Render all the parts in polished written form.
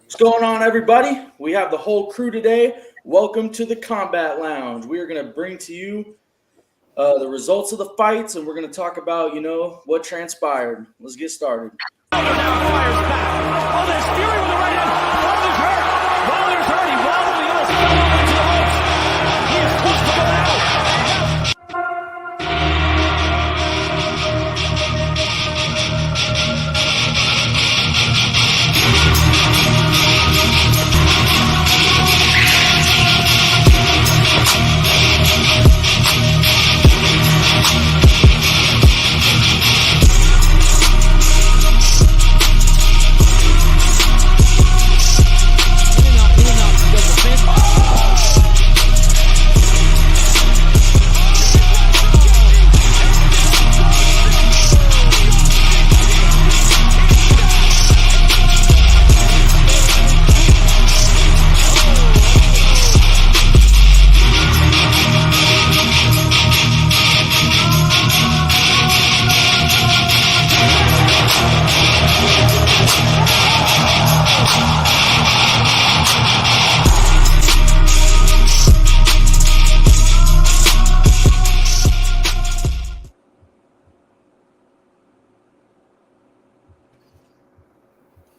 What's going on, everybody? We have the whole crew today. Welcome to the Combat Lounge. We are going to bring to you the results of the fights, and we're going to talk about, what transpired. Let's get started. Now fires back. Oh, there's Fury with the right hand. Wilder's hurt. Wilder's hurt. He wobbled. He almost fell over into the ropes. He is close to going out.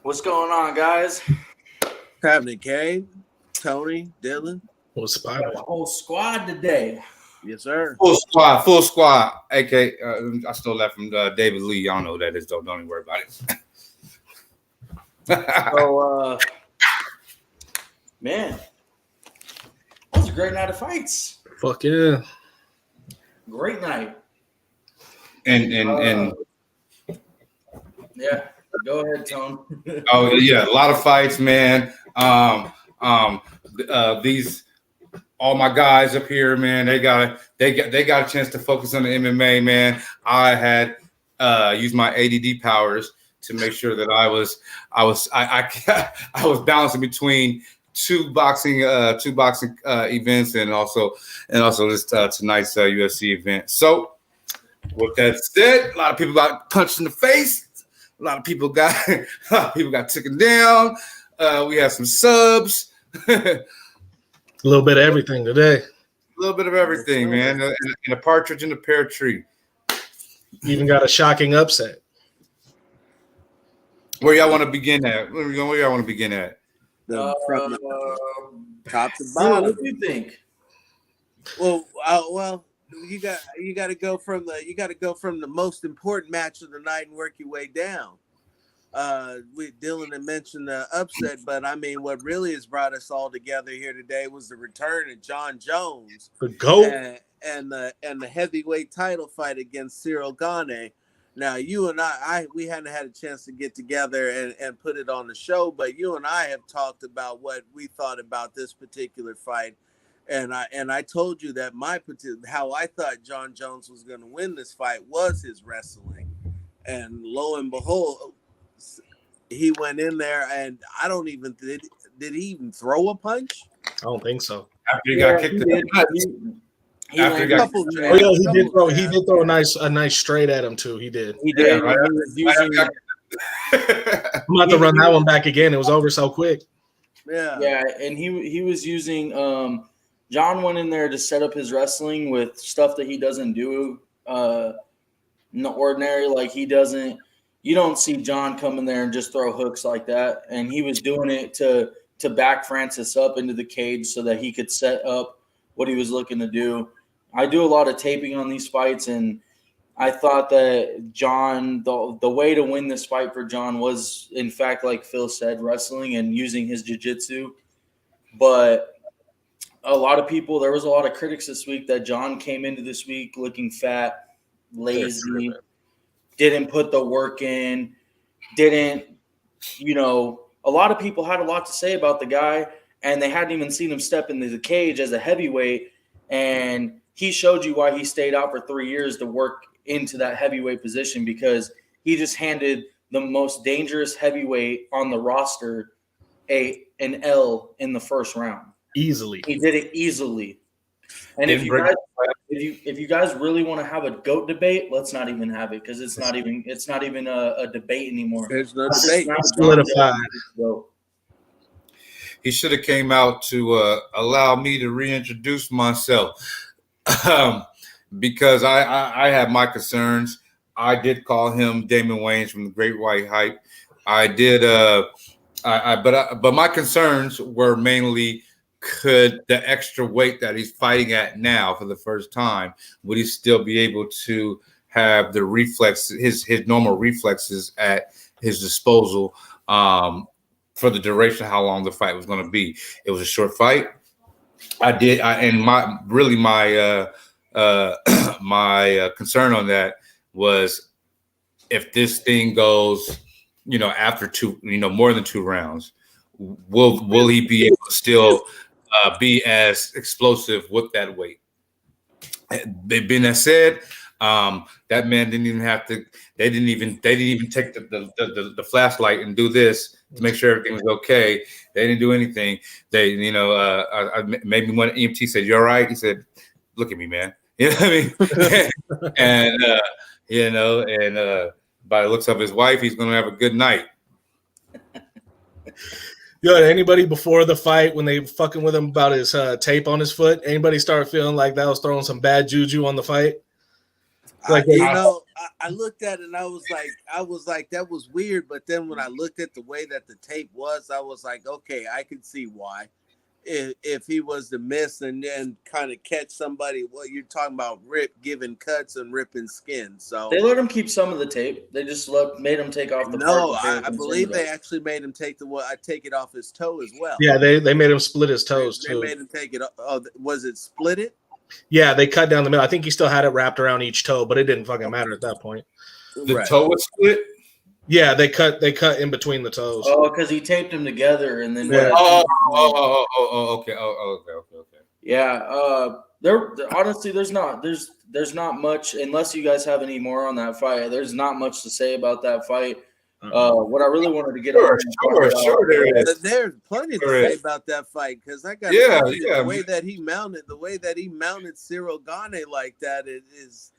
What's going on, guys? Happening, Kane, Tony, Dylan. What's We got the whole squad today. Yes, sir. Full squad. AK, I stole that from David Lee. Y'all know who that is, though. Don't even worry about it. So, man, that was a great night of fights. Fuck yeah. Great night. And Yeah, go ahead, Tone. oh yeah, a lot of fights, man. These all my guys up here, man. They got a chance to focus on the MMA, man. I had used my ADD powers to make sure that I was balancing between two boxing events and also this tonight's UFC event. So with that said, a lot of people got punched in the face. A lot of people got taken down. We had some subs. A little bit of everything today. A little bit of everything, man. And a partridge in a pear tree. Even got a shocking upset. Where y'all want to begin at? Where y'all want to begin at? From top to What bottom. do you think? Well, you got to go from the most important match of the night and work your way down. Dylan had mentioned the upset, but I mean, what really has brought us all together here today was the return of John Jones, The GOAT. and the heavyweight title fight against Cyril Gane. Now, you and we hadn't had a chance to get together and put it on the show, but you and I have talked about what we thought about this particular fight. And I told you that how I thought John Jones was going to win this fight was his wrestling, and lo and behold, he went in there, and I don't even did he even throw a punch? I don't think so. After you got kicked in the nuts. He After landed he got- Couple Oh yeah, he did throw. jabs. He did throw a nice straight at him too. He did. He did. Yeah, right. He was using, I'm about to run that one back again. It was over so quick. Yeah. and he was using. John went in there to set up his wrestling with stuff that he doesn't do in the ordinary. Like he doesn't. You don't see John come in there and just throw hooks like that. And he was doing it to back Francis up into the cage so that he could set up what he was looking to do. I do a lot of taping on these fights, and I thought that John, the way to win this fight for John was, in fact, like Phil said, wrestling and using his jiu-jitsu. But there was a lot of critics this week that John came into this week looking fat, lazy, didn't put the work in, a lot of people had a lot to say about the guy, and they hadn't even seen him step into the cage as a heavyweight. And he showed you why he stayed out for 3 years to work into that heavyweight position, because he just handed the most dangerous heavyweight on the roster an L in the first round. Easily. He did it easily. And if you guys really want to have a GOAT debate, let's not even have it, because it's not even a debate anymore. There's no It's debate. not Solidified. GOAT. He should have came out to allow me to reintroduce myself, because I have my concerns. I did call him Damon Wayans from the Great White Hype. I did, but my concerns were mainly, could the extra weight that he's fighting at now for the first time, would he still be able to have the reflex, his normal reflexes at his disposal for the duration of how long the fight was going to be? It was a short fight. My concern on that was, if this thing goes, after more than 2 rounds, will he be able to still be as explosive with that weight? Being that said, that man didn't even have to. They didn't even take the flashlight and do this to make sure everything was okay. They didn't do anything. They, maybe when EMT said, "You all right?" He said, "Look at me, man." You know what I mean? and by the looks of his wife, he's going to have a good night. Yo, anybody before the fight, when they fucking with him about his tape on his foot, anybody start feeling like that was throwing some bad juju on the fight? I looked at it and I was like, that was weird. But then when I looked at the way that the tape was, I was like, okay, I can see why. If he was to miss and then kind of catch somebody, what you're talking about, giving cuts and ripping skin. So they let him keep some of the tape. They just made him take off the. No, I believe they actually made him take it off his toe as well. Yeah, they made him split his toes too. They made him take it. Was it split it? Yeah, they cut down the middle. I think he still had it wrapped around each toe, but it didn't fucking matter at that point. The toe was split. Yeah, they cut in between the toes. Oh, because he taped them together and then. Yeah. Okay. Okay. Yeah. Honestly, there's not much, unless you guys have any more on that fight. There's not much to say about that fight. What I really wanted to get sure, there is. There's plenty to say about that fight, because I got the way that he mounted Cyril Gane like that is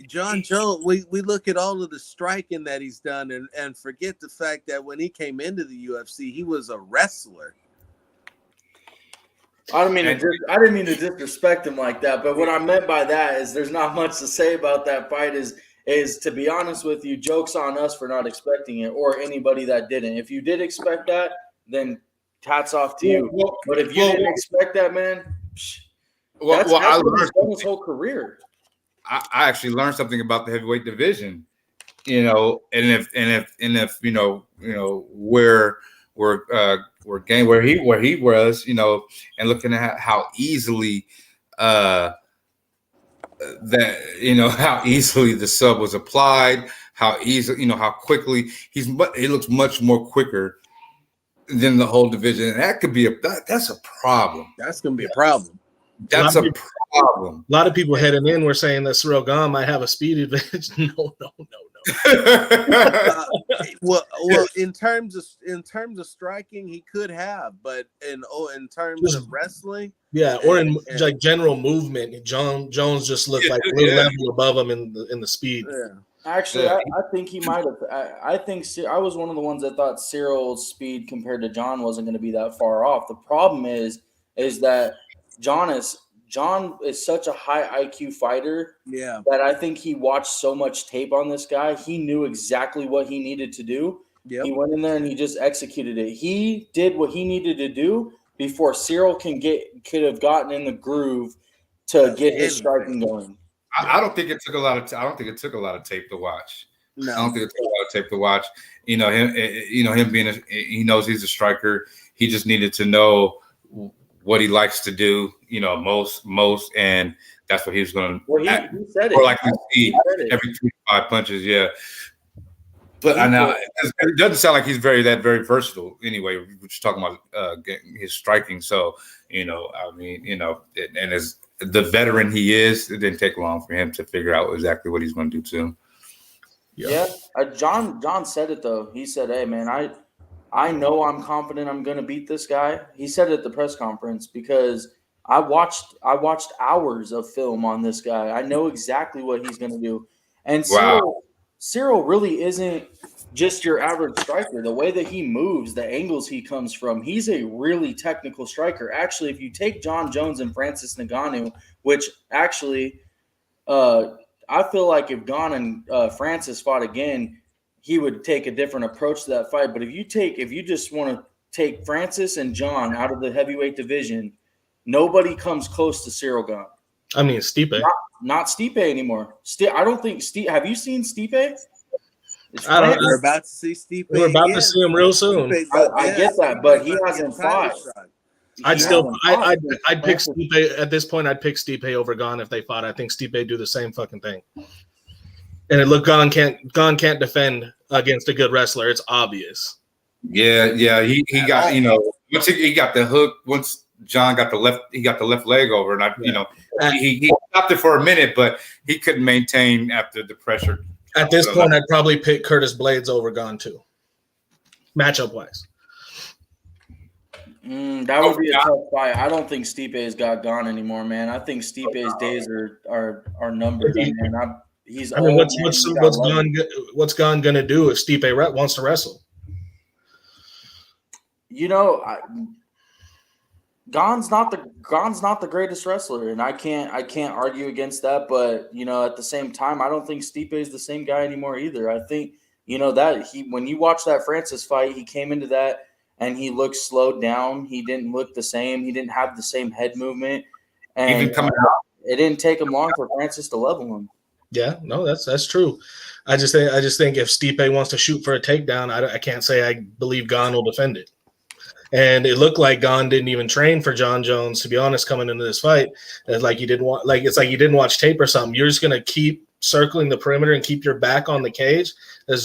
John Jones. We look at all of the striking that he's done and forget the fact that when he came into the UFC, he was a wrestler. I didn't mean to disrespect him like that, but what I meant by that is there's not much to say about that fight. Is to be honest with you, joke's on us for not expecting it, or anybody that didn't. If you did expect that, then hats off to you. But if you didn't expect that, man, that's I learned his whole career. I actually learned something about the heavyweight division, and if where he was, and looking at how easily how easily the sub was applied, how easily, how quickly he looks much more quicker than the whole division. And that could be that's a problem. That's going to be a problem. That's a problem. A lot of people heading in were saying that Cyril Gane might have a speed advantage. No. Well, in terms of striking, he could have, but in terms of wrestling, or in like general movement, Jones just looked like a little level above him in the speed. Yeah. Actually, I think he might have. I think I was one of the ones that thought Cyril's speed compared to John wasn't going to be that far off. The problem is that John is such a high IQ fighter that I think he watched so much tape on this guy. He knew exactly what he needed to do. Yep. He went in there and he just executed it. He did what he needed to do before Cyril could have gotten in the groove to get his striking going. I don't think it took a lot of. I don't think it took a lot of tape to watch. No, I don't think it took a lot of tape to watch. Him being he knows he's a striker. He just needed to know what he likes to do, most, and that's what he was going to. Well, he said it. Or like we see every 3 to 5 punches, yeah. But I know it doesn't sound like he's very versatile. Anyway, we're just talking about his striking. So and as the veteran he is, it didn't take long for him to figure out exactly what he's going to do to him. Yeah. John said it though. He said, "Hey, man, I know I'm confident I'm going to beat this guy." He said it at the press conference because I watched hours of film on this guy. I know exactly what he's going to do. And Cyril really isn't just your average striker. The way that he moves, the angles he comes from, he's a really technical striker. Actually, if you take John Jones and Francis Ngannou, which actually I feel like if Gon and Francis fought again, he would take a different approach to that fight. But if you just want to take Francis and John out of the heavyweight division, nobody comes close to Cyril Gane. I mean, Stipe. Not Stipe anymore. I don't think Stipe. Have you seen Stipe? I don't know. We're about to see Stipe. We're about to see him real soon. I get that, but he hasn't fought. I'd pick Stipe at this point. I'd pick Stipe over Gane if they fought. I think Stipe do the same fucking thing. And it look, Gane can't defend against a good wrestler. It's obvious. Yeah. He got, you know, once he got the hook, once John got the left leg over, and he stopped it for a minute, but he couldn't maintain after the pressure. At this point, I'd probably pick Curtis Blades over Gane too, matchup wise. That would be a tough fight. I don't think Stipe's got Gane anymore, man. I think Stipe's days are numbered. Man. He's. I mean, what's Gane gonna do if Stipe wants to wrestle? You know, Gane's not the greatest wrestler, and I can't argue against that. But you know, at the same time, I don't think Stipe is the same guy anymore either. I think that when you watch that Francis fight, he came into that and he looked slowed down. He didn't look the same. He didn't have the same head movement, and even coming out, it didn't take him long for Francis to level him. Yeah, no, that's true. I just think if Stipe wants to shoot for a takedown, I can't say I believe Gane will defend it. And it looked like Gane didn't even train for John Jones, to be honest, coming into this fight. It's like you didn't watch tape or something. You're just gonna keep circling the perimeter and keep your back on the cage. They're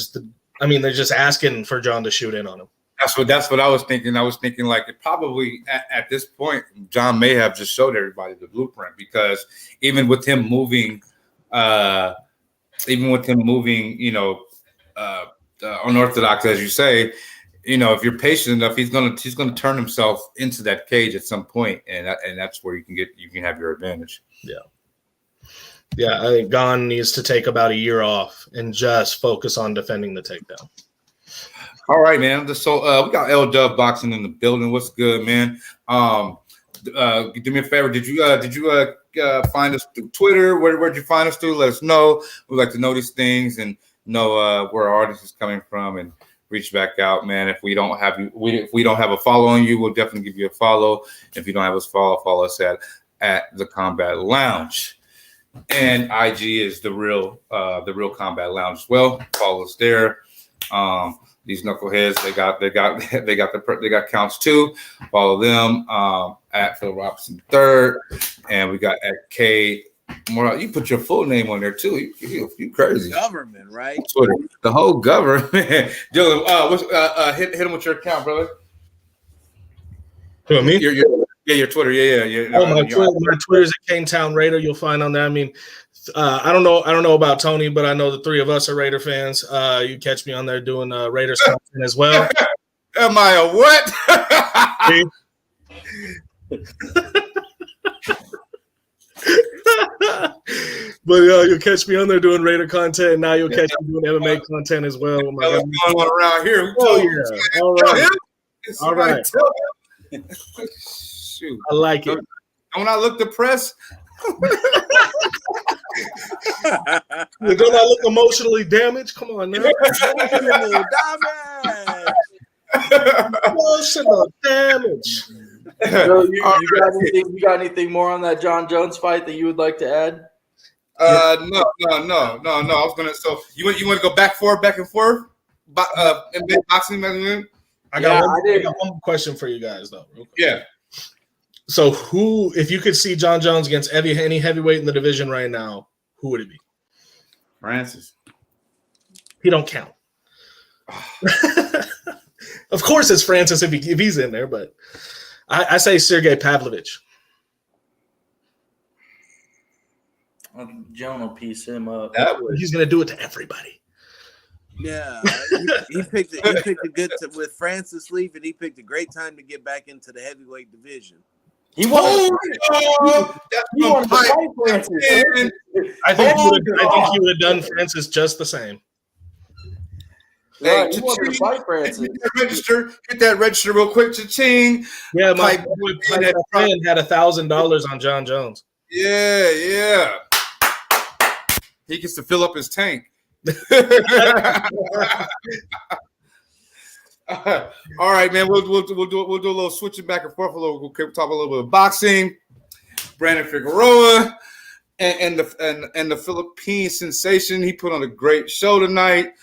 just asking for John to shoot in on him. That's what I was thinking. I was thinking like it probably at this point, John may have just showed everybody the blueprint, because even with him moving, unorthodox, as you say, you know, if you're patient enough, he's gonna turn himself into that cage at some point, and that's where you can have your advantage. Yeah, I think Gane needs to take about a year off and just focus on defending the takedown. All right, man. So we got L Dub Boxing in the building. What's good, man? Do me a favor. Did you find us through Twitter? Where'd you find us through? Let us know. We'd like to know these things and know where our audience is coming from, and reach back out, man. If we don't have a follow on you, we'll definitely give you a follow. If you don't have us follow us at the Combat Lounge. And IG is the real Combat Lounge as well. Follow us there. These knuckleheads, they got counts too. Follow them at Phil Robinson III, and we got at K. More, you put your full name on there too. You crazy. Government, right? Twitter, the whole government. Dylan, hit him with your account, brother. Who, me? Your Twitter. Yeah. Oh, my Twitter's at Kane Town Raider. You'll find on there. I mean, I don't know about Tony, but I know the three of us are Raider fans. You catch me on there doing Raiders content as well. Am I a what? But you'll catch me on there doing Raider content, and now you'll catch me doing MMA content as well. What's going on around here? All right. Shoot. I like it. Don't I look depressed? Don't I look emotionally damaged? Come on, man. Emotional damage. So you got anything more on that John Jones fight that you would like to add? No. I was gonna. So you want to go back and forth? Boxing. I got one question for you guys though. Real quick. Yeah. So if you could see John Jones against any heavyweight in the division right now, who would it be? Francis. He don't count. Of course it's Francis if he's in there, but I say Sergey Pavlovich. John will piece him up. He's going to do it to everybody. Yeah, he picked a good with Francis leaving. He picked a great time to get back into the heavyweight division. He wanted I think he would have done Francis just the same. Hey, Right, he wanted to cha-ching. fight Francis. Hit that register real quick, cha-ching. Yeah, my Pipe boy in Pipe that truck. Fan had $1,000 on John Jones. Yeah. He gets to fill up his tank. All right, man. We'll do a little switching back and forth. We'll talk a little bit of boxing. Brandon Figueroa and the Philippine sensation. He put on a great show tonight.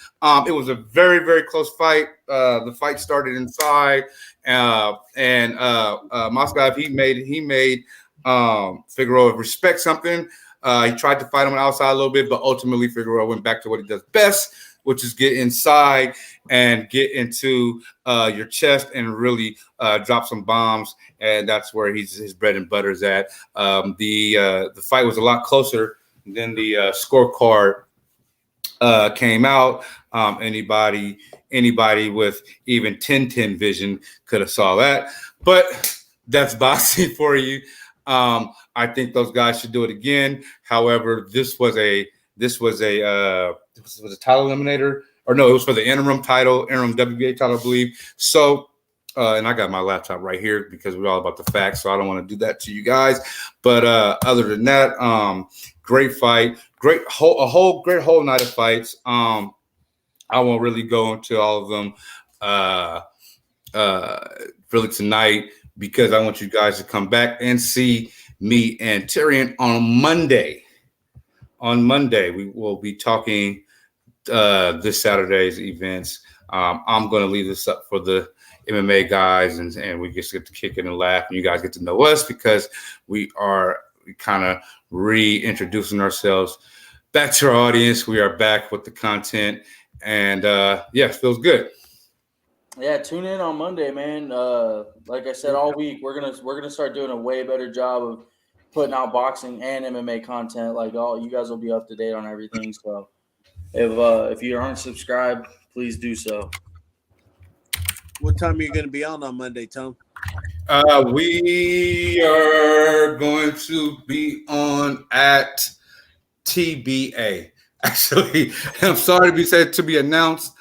It was a very, very close fight. The fight started inside, and Moscow he made Figueroa respect something. He tried to fight him on the outside a little bit, but ultimately Figueroa went back to what he does best, which is get inside and get into your chest and really drop some bombs. And that's where his bread and butter is at. The fight was a lot closer than the scorecard came out. Anybody with even 10-10 vision could have saw that. But that's boxing for you. I think those guys should do it again. However, this was a title eliminator, or no, it was for the interim WBA title, I believe. So, and I got my laptop right here because we're all about the facts, so I don't want to do that to you guys. But other than that, great fight, great whole night of fights. I won't really go into all of them really tonight because I want you guys to come back and see me and Tyrion on Monday. On Monday, we will be talking this Saturday's events. I'm going to leave this up for the MMA guys, and we just get to kick it and laugh, and you guys get to know us because we are kind of reintroducing ourselves back to our audience. We are back with the content, and it feels good. Yeah, tune in on Monday, man. Like I said, all week we're gonna start doing a way better job of putting out boxing and MMA content. Like you guys will be up to date on everything. So if you aren't subscribed, please do so. What time are you going to be on Monday, Tom? We are going to be on at TBA. Actually, I'm sorry to be said to be announced.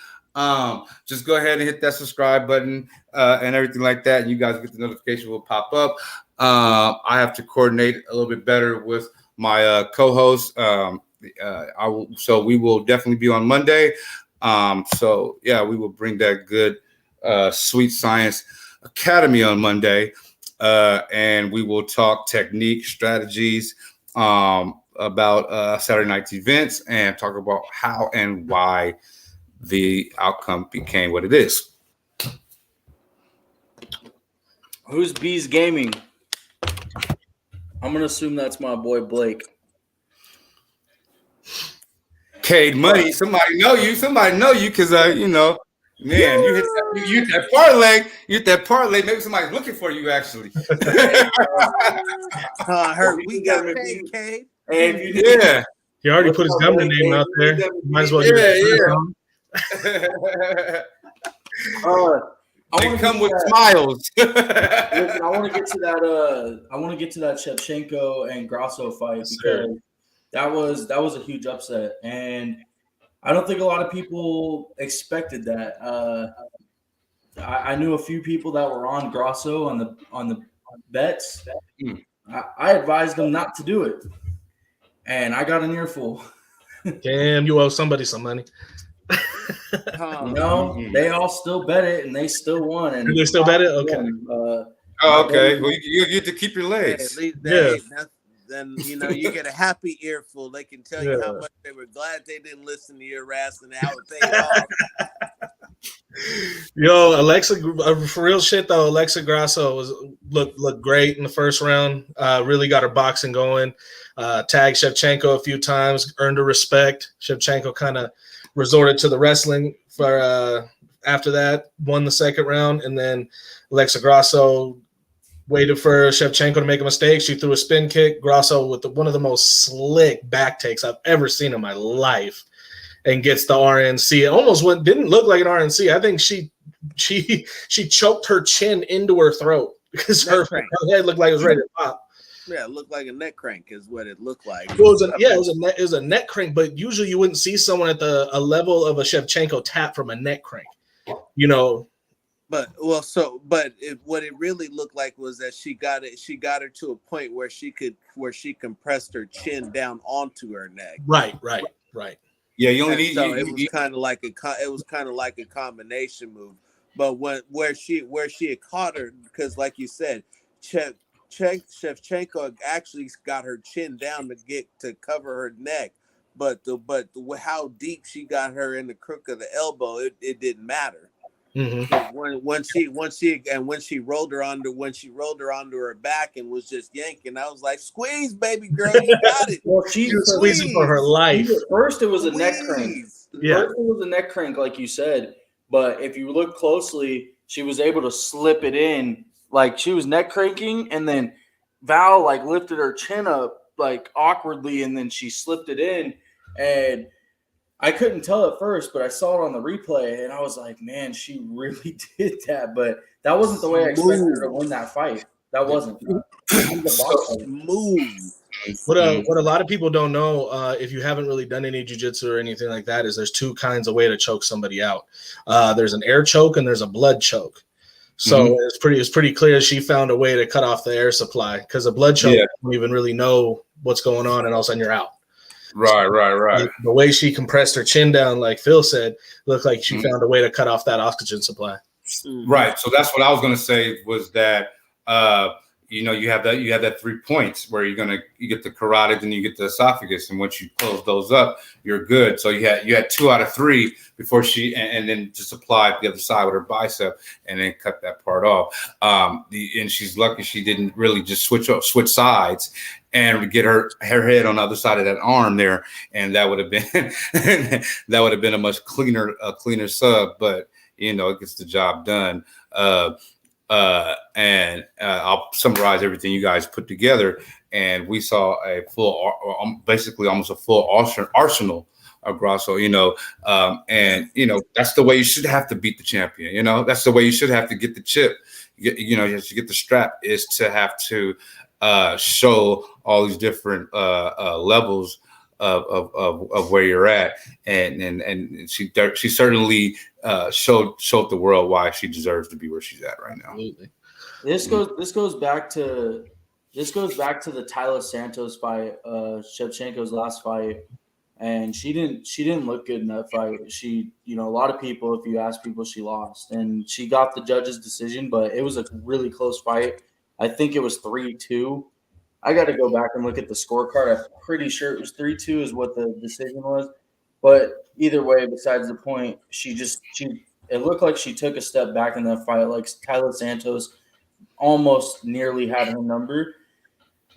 Just go ahead and hit that subscribe button and everything like that. And you guys get the notification will pop up. I have to coordinate a little bit better with my co-host. So we will definitely be on Monday. We will bring that good Sweet Science Academy on Monday. And we will talk technique, strategies, about Saturday night's events and talk about how and why the outcome became what it is. Who's Bees Gaming? I'm gonna assume that's my boy Blake. Cade Money, somebody know you because man, you hit that parlay. You hit that parlay. Maybe somebody's looking for you actually. I heard we got paid, Cade. Yeah. He already put his government name out there. Might as well. They come with smiles. Listen, I want to get to that. I want to get to that Shevchenko and Grasso fight because that was a huge upset, and I don't think a lot of people expected that. I knew a few people that were on Grasso on the bets. I advised them not to do it, and I got an earful. Damn, you owe somebody some money. No, they all still bet it, and they still won. And they still bet it? Okay. Okay. Well, you get to keep your legs. Then you get a happy earful. They can tell you how much they were glad they didn't listen to your ass and how it paid off. Yo, Alexa, for real shit though, Alexa Grasso looked great in the first round. Really got her boxing going. Tagged Shevchenko a few times, earned her respect. Shevchenko kind of resorted to the wrestling for after that, won the second round, and then Alexa Grasso waited for Shevchenko to make a mistake. She threw a spin kick. Grasso with one of the most slick back takes I've ever seen in my life, and gets the RNC. It almost didn't look like an RNC. I think she choked her chin into her throat because her head looked like it was ready to pop. Yeah, it looked like a neck crank is what it looked like. Well, it was a neck crank, but usually you wouldn't see someone at a level of a Shevchenko tap from a neck crank. You know, But what it really looked like was that she got her to a point where she compressed her chin down onto her neck. right. Yeah, you only And need. so it was kind of like a combination move. But where she had caught her, because like you said, Shevchenko actually got her chin down to cover her neck. But how deep she got her in the crook of the elbow, it didn't matter. Mm-hmm. When she rolled her onto her back and was just yanking, I was like, "Squeeze, baby girl, you got it." Well, She was squeezing for her life. First, it was a neck crank. Squeeze. Yeah. First, it was a neck crank, like you said. But if you look closely, she was able to slip it in. Like she was neck cranking, and then Val like lifted her chin up like awkwardly, and then she slipped it in. And I couldn't tell at first, but I saw it on the replay, and I was like, man, she really did that. But that wasn't the way I expected her to win that fight. That wasn't. Move. What a lot of people don't know, if you haven't really done any jiu-jitsu or anything like that, is there's two kinds of way to choke somebody out. There's an air choke and there's a blood choke. So it's pretty clear she found a way to cut off the air supply, because a blood choke, you don't even really know what's going on, and all of a sudden you're out. Right. The way she compressed her chin down, like Phil said, looked like she found a way to cut off that oxygen supply. Right. So that's what I was going to say, was that you have that 3 points where you get the carotid and you get the esophagus, and once you close those up, you're good. So you had 2 out of 3 before she and then just applied the other side with her bicep and then cut that part off. And she's lucky she didn't really just switch sides and get her head on the other side of that arm there, and that would have been a much cleaner sub. But it gets the job done. And I'll summarize everything you guys put together, and we saw a basically almost a full arsenal of Grasso. And that's the way you should have to beat the champion. That's the way you should have to get the chip. To get the strap is to have to show all these different levels of where you're at, and she certainly showed the world why she deserves to be where she's at right now. Absolutely. This goes back to the Tyler Santos fight, Shevchenko's last fight, and she didn't look good in that fight. She, a lot of people, if you ask people, she lost, and she got the judge's decision, but it was a really close fight. I think it was 3-2. I got to go back and look at the scorecard. I'm pretty sure it was 3-2 is what the decision was. But either way, besides the point, it looked like she took a step back in that fight. Like Tyler Santos almost nearly had her number.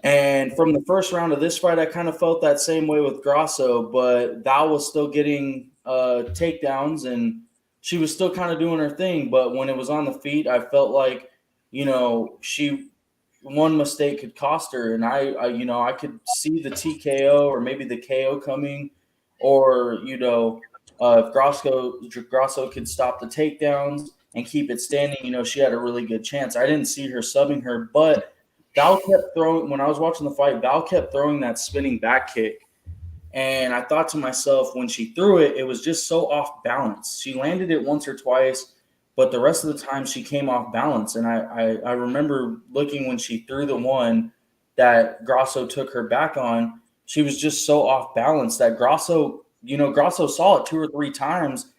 And from the first round of this fight, I kind of felt that same way with Grasso, but Val was still getting takedowns, and she was still kind of doing her thing. But when it was on the feet, I felt like, one mistake could cost her, and I could see the TKO or maybe the KO coming, or if Grasso could stop the takedowns and keep it standing, she had a really good chance. I didn't see her subbing her, but Val kept throwing. When I was watching the fight, Val kept throwing that spinning back kick, and I thought to myself, when she threw it, it was just so off balance. She landed it once or twice, but the rest of the time she came off balance. And I remember looking when she threw the one that Grasso took her back on, she was just so off balance that Grasso saw it 2 or 3 times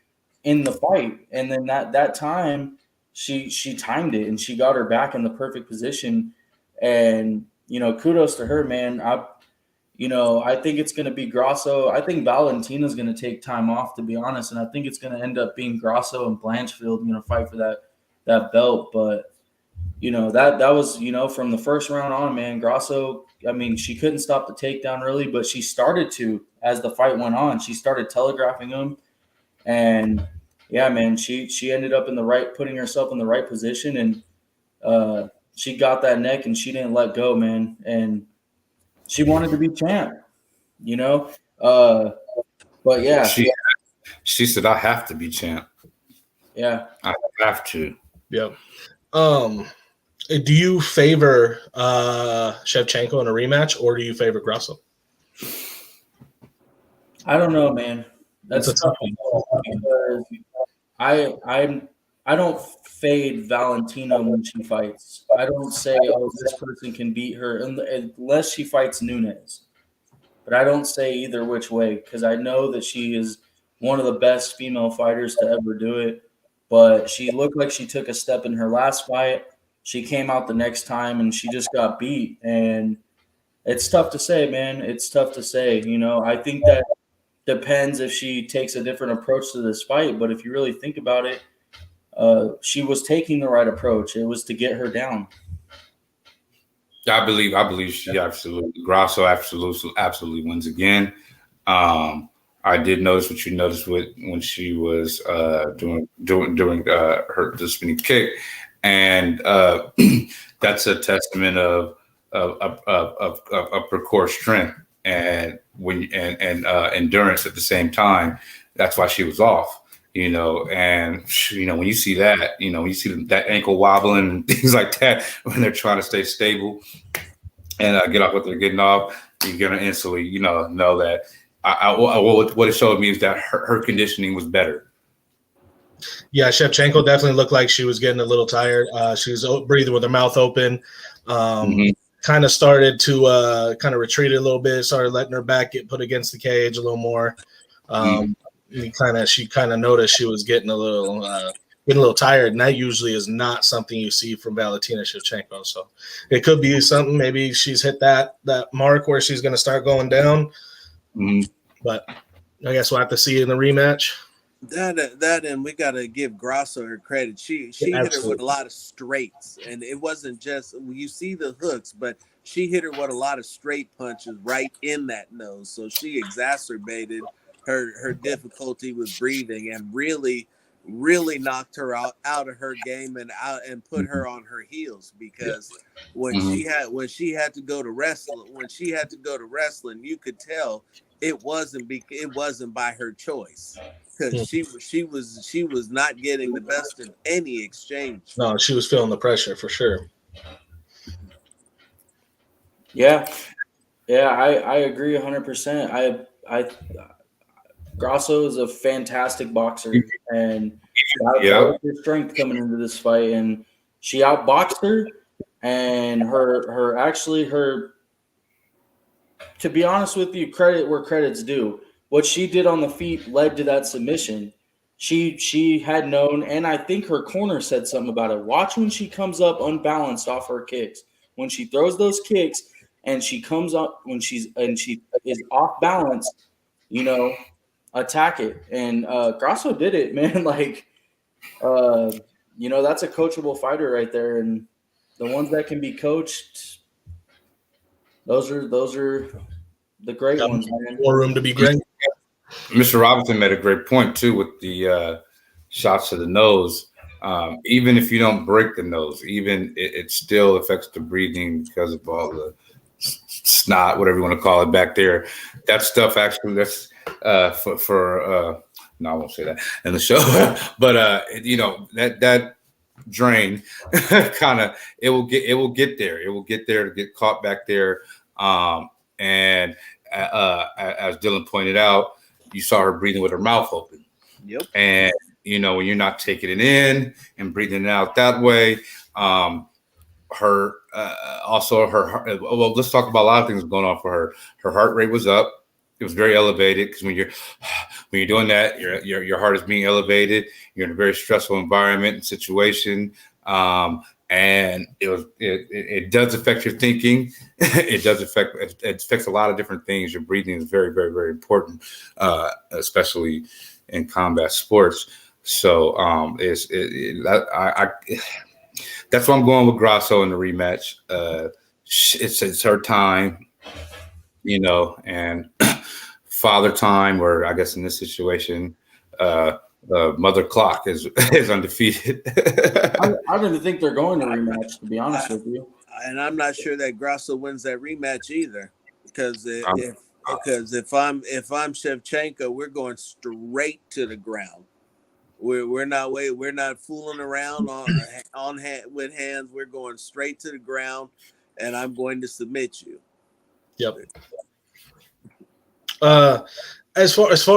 in the fight. And then that time she timed it and she got her back in the perfect position. And, kudos to her, man. I think it's going to be Grasso. I think Valentina's going to take time off, to be honest, and I think it's going to end up being Grasso and Blanchfield, fight for that belt. But that was from the first round on, man. Grasso, she couldn't stop the takedown really, but she started to as the fight went on. She started telegraphing him, and yeah, man, she ended up putting herself in the right position, and she got that neck and she didn't let go, man, and she wanted to be champ, but yeah. She said, I have to be champ. Yeah. I have to. Yep. Do you favor Shevchenko in a rematch, or do you favor Grasso? I don't know, man. That's That's a tough tough one. because I don't fade Valentina when she fights. I don't say, oh, this person can beat her unless she fights Nunes. But I don't say either which way because I know that she is one of the best female fighters to ever do it. But she looked like she took a step in her last fight. She came out the next time and she just got beat. And it's tough to say, man. It's tough to say. I think that depends if she takes a different approach to this fight. But if you really think about it, she was taking the right approach. It was to get her down. I believe she absolutely Grasso absolutely wins again. I did notice what you noticed when she was doing the spinning kick, and that's a testament of her core strength and endurance at the same time. That's why she was off. And when you see that, when you see that ankle wobbling and things like that, when they're trying to stay stable and get off what they're getting off, you're gonna instantly, know that. What it showed me is that her conditioning was better. Yeah, Shevchenko definitely looked like she was getting a little tired. She was breathing with her mouth open. Kind of started to kind of retreat a little bit. Started letting her back get put against the cage a little more. She kind of noticed she was getting a little tired, and that usually is not something you see from Valentina Shevchenko. So it could be something. Maybe she's hit that mark where she's going to start going down. But I guess we'll have to see it in the rematch. That and we got to give Grasso her credit. She hit her with a lot of straights, and it wasn't just you see the hooks, but she hit her with a lot of straight punches right in that nose. So she exacerbated her difficulty with breathing and really knocked her out of her game and put her on her heels, because when she had to go to wrestling, you could tell it wasn't by her choice, because she was not getting the best of any exchange. No, she was feeling the pressure for sure. Yeah, I agree 100%. Grasso is a fantastic boxer, and that was her strength coming into this fight, and she outboxed her, and her. To be honest with you, credit where credit's due. What she did on the feet led to that submission. She had known, and I think her corner said something about it. Watch when she comes up unbalanced off her kicks. When she throws those kicks and she comes up she is off balance, attack it. And Grasso did it, man. That's a coachable fighter right there. And the ones that can be coached, those are the great ones, man. More room to be great. Mr. Robinson made a great point too with the shots to the nose. Even if you don't break the nose, even it still affects the breathing because of all the snot, whatever you want to call it back there. That stuff actually, that's for no, I won't say that in the show, but that drain kind of it will get there. It will get there to get caught back there. And as Dylan pointed out, you saw her breathing with her mouth open. Yep. And when you're not taking it in and breathing it out that way, let's talk about a lot of things going on for her. Her heart rate was up. It was very elevated, because when you're doing that, your heart is being elevated. You're in a very stressful environment and situation, and it does affect your thinking. It affects a lot of different things. Your breathing is very, very, very important, especially in combat sports. So that's why I'm going with Grasso in the rematch. It's her time, and father time, or I guess in this situation, mother clock is undefeated. I don't even think they're going to rematch, to be honest with you. And I'm not sure that Grasso wins that rematch either, because if I'm Shevchenko, we're going straight to the ground. We're not fooling around with hands. We're going straight to the ground, and I'm going to submit you. Yep. As far as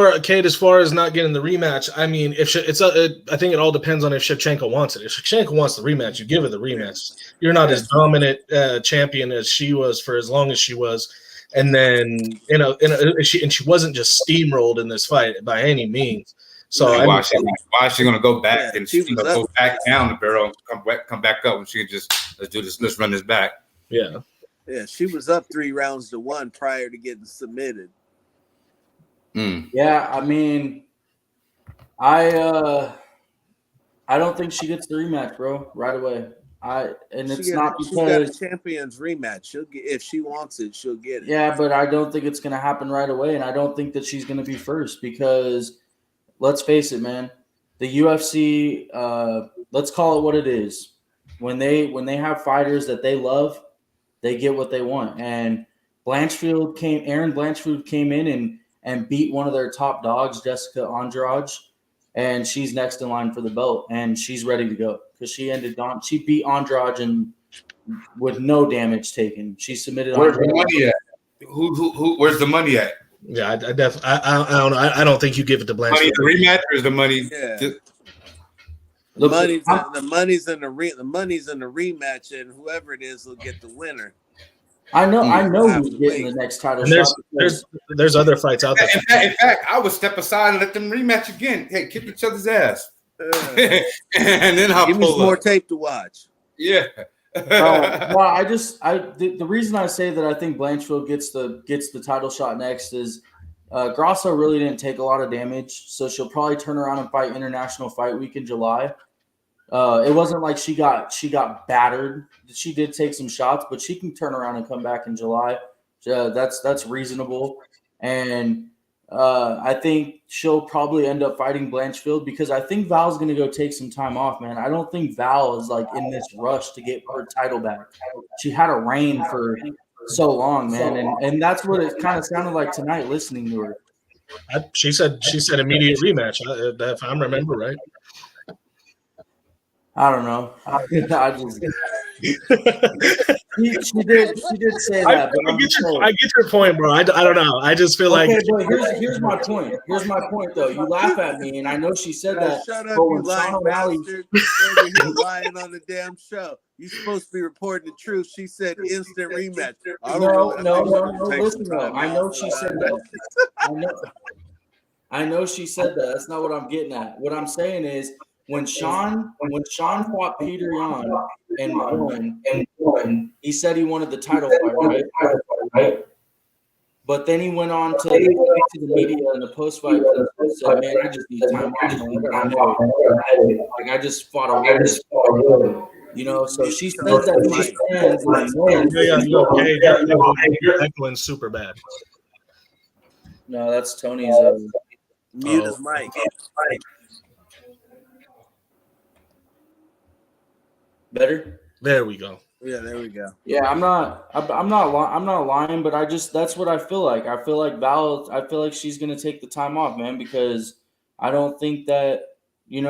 not getting the rematch, I mean, I think it all depends on if Shevchenko wants it. If Shevchenko wants the rematch, you give her the rematch. You're not as dominant champion as she was for as long as she was, and then she wasn't just steamrolled in this fight by any means. So why is she going to go back and she was go back down the barrel and come back up when she could just let's do this, let's run this back. Yeah, she was up 3 rounds to 1 prior to getting submitted. Yeah, I mean, I don't think she gets the rematch, bro, right away. She's got a champion's rematch. She'll get, if she wants it, she'll get it. Yeah, but I don't think it's going to happen right away, and I don't think that she's going to be first because, let's face it, man, the UFC, let's call it what it is. When they have fighters that they love, they get what they want. And Erin Blanchfield came in and beat one of their top dogs, Jessica Andrade, and she's next in line for the belt, and she's ready to go because she beat Andrade and with no damage taken. She submitted. Where's the money at? Where's the money at? Yeah, I don't know. I don't think you give it to Blanchfield. Money the rematch or is the money? Yeah. The money's in the rematch, and whoever it is will get the winner. I know who's getting the next title shot. There's other fights out there. In fact, I would step aside and let them rematch again. Hey, kick each other's ass, and then I'll give me some more tape to watch. Yeah. Well, the reason I say that I think Blanchfield gets the title shot next is Grasso really didn't take a lot of damage, so she'll probably turn around and fight International Fight Week in July. It wasn't like she got battered. She did take some shots, but she can turn around and come back in July. That's reasonable, and I think she'll probably end up fighting Blanchfield because I think Val's going to go take some time off, man. I don't think Val is like in this rush to get her title back. She had a reign for so long, man, and that's what it kind of sounded like tonight listening to her. She said immediate rematch, if I remember right. I don't know. She did say that. I get your point, bro. I don't know. I just feel like. But here's my point. Here's my point, though. You laugh at me, and I know she said that. Shut up, you lying bastard! Over here lying on the damn show. You supposed to be reporting the truth. She said instant rematch. No. Listen, though. I know she said that. I know she said that. That's not what I'm getting at. What I'm saying is. When Sean fought Peter Yan and won, he said he wanted the title fight, right? But then he went on to the media in the post-fight and said, "Man, I just need time off. Like I just fought a war." You know, so she said that you're echoing super bad. No, that's Tony's. Mute his mic. Better? There we go. Yeah, there we go. Yeah, I'm not lying, but that's what I feel like. I feel like Val. I feel like she's gonna take the time off, man, because I don't think that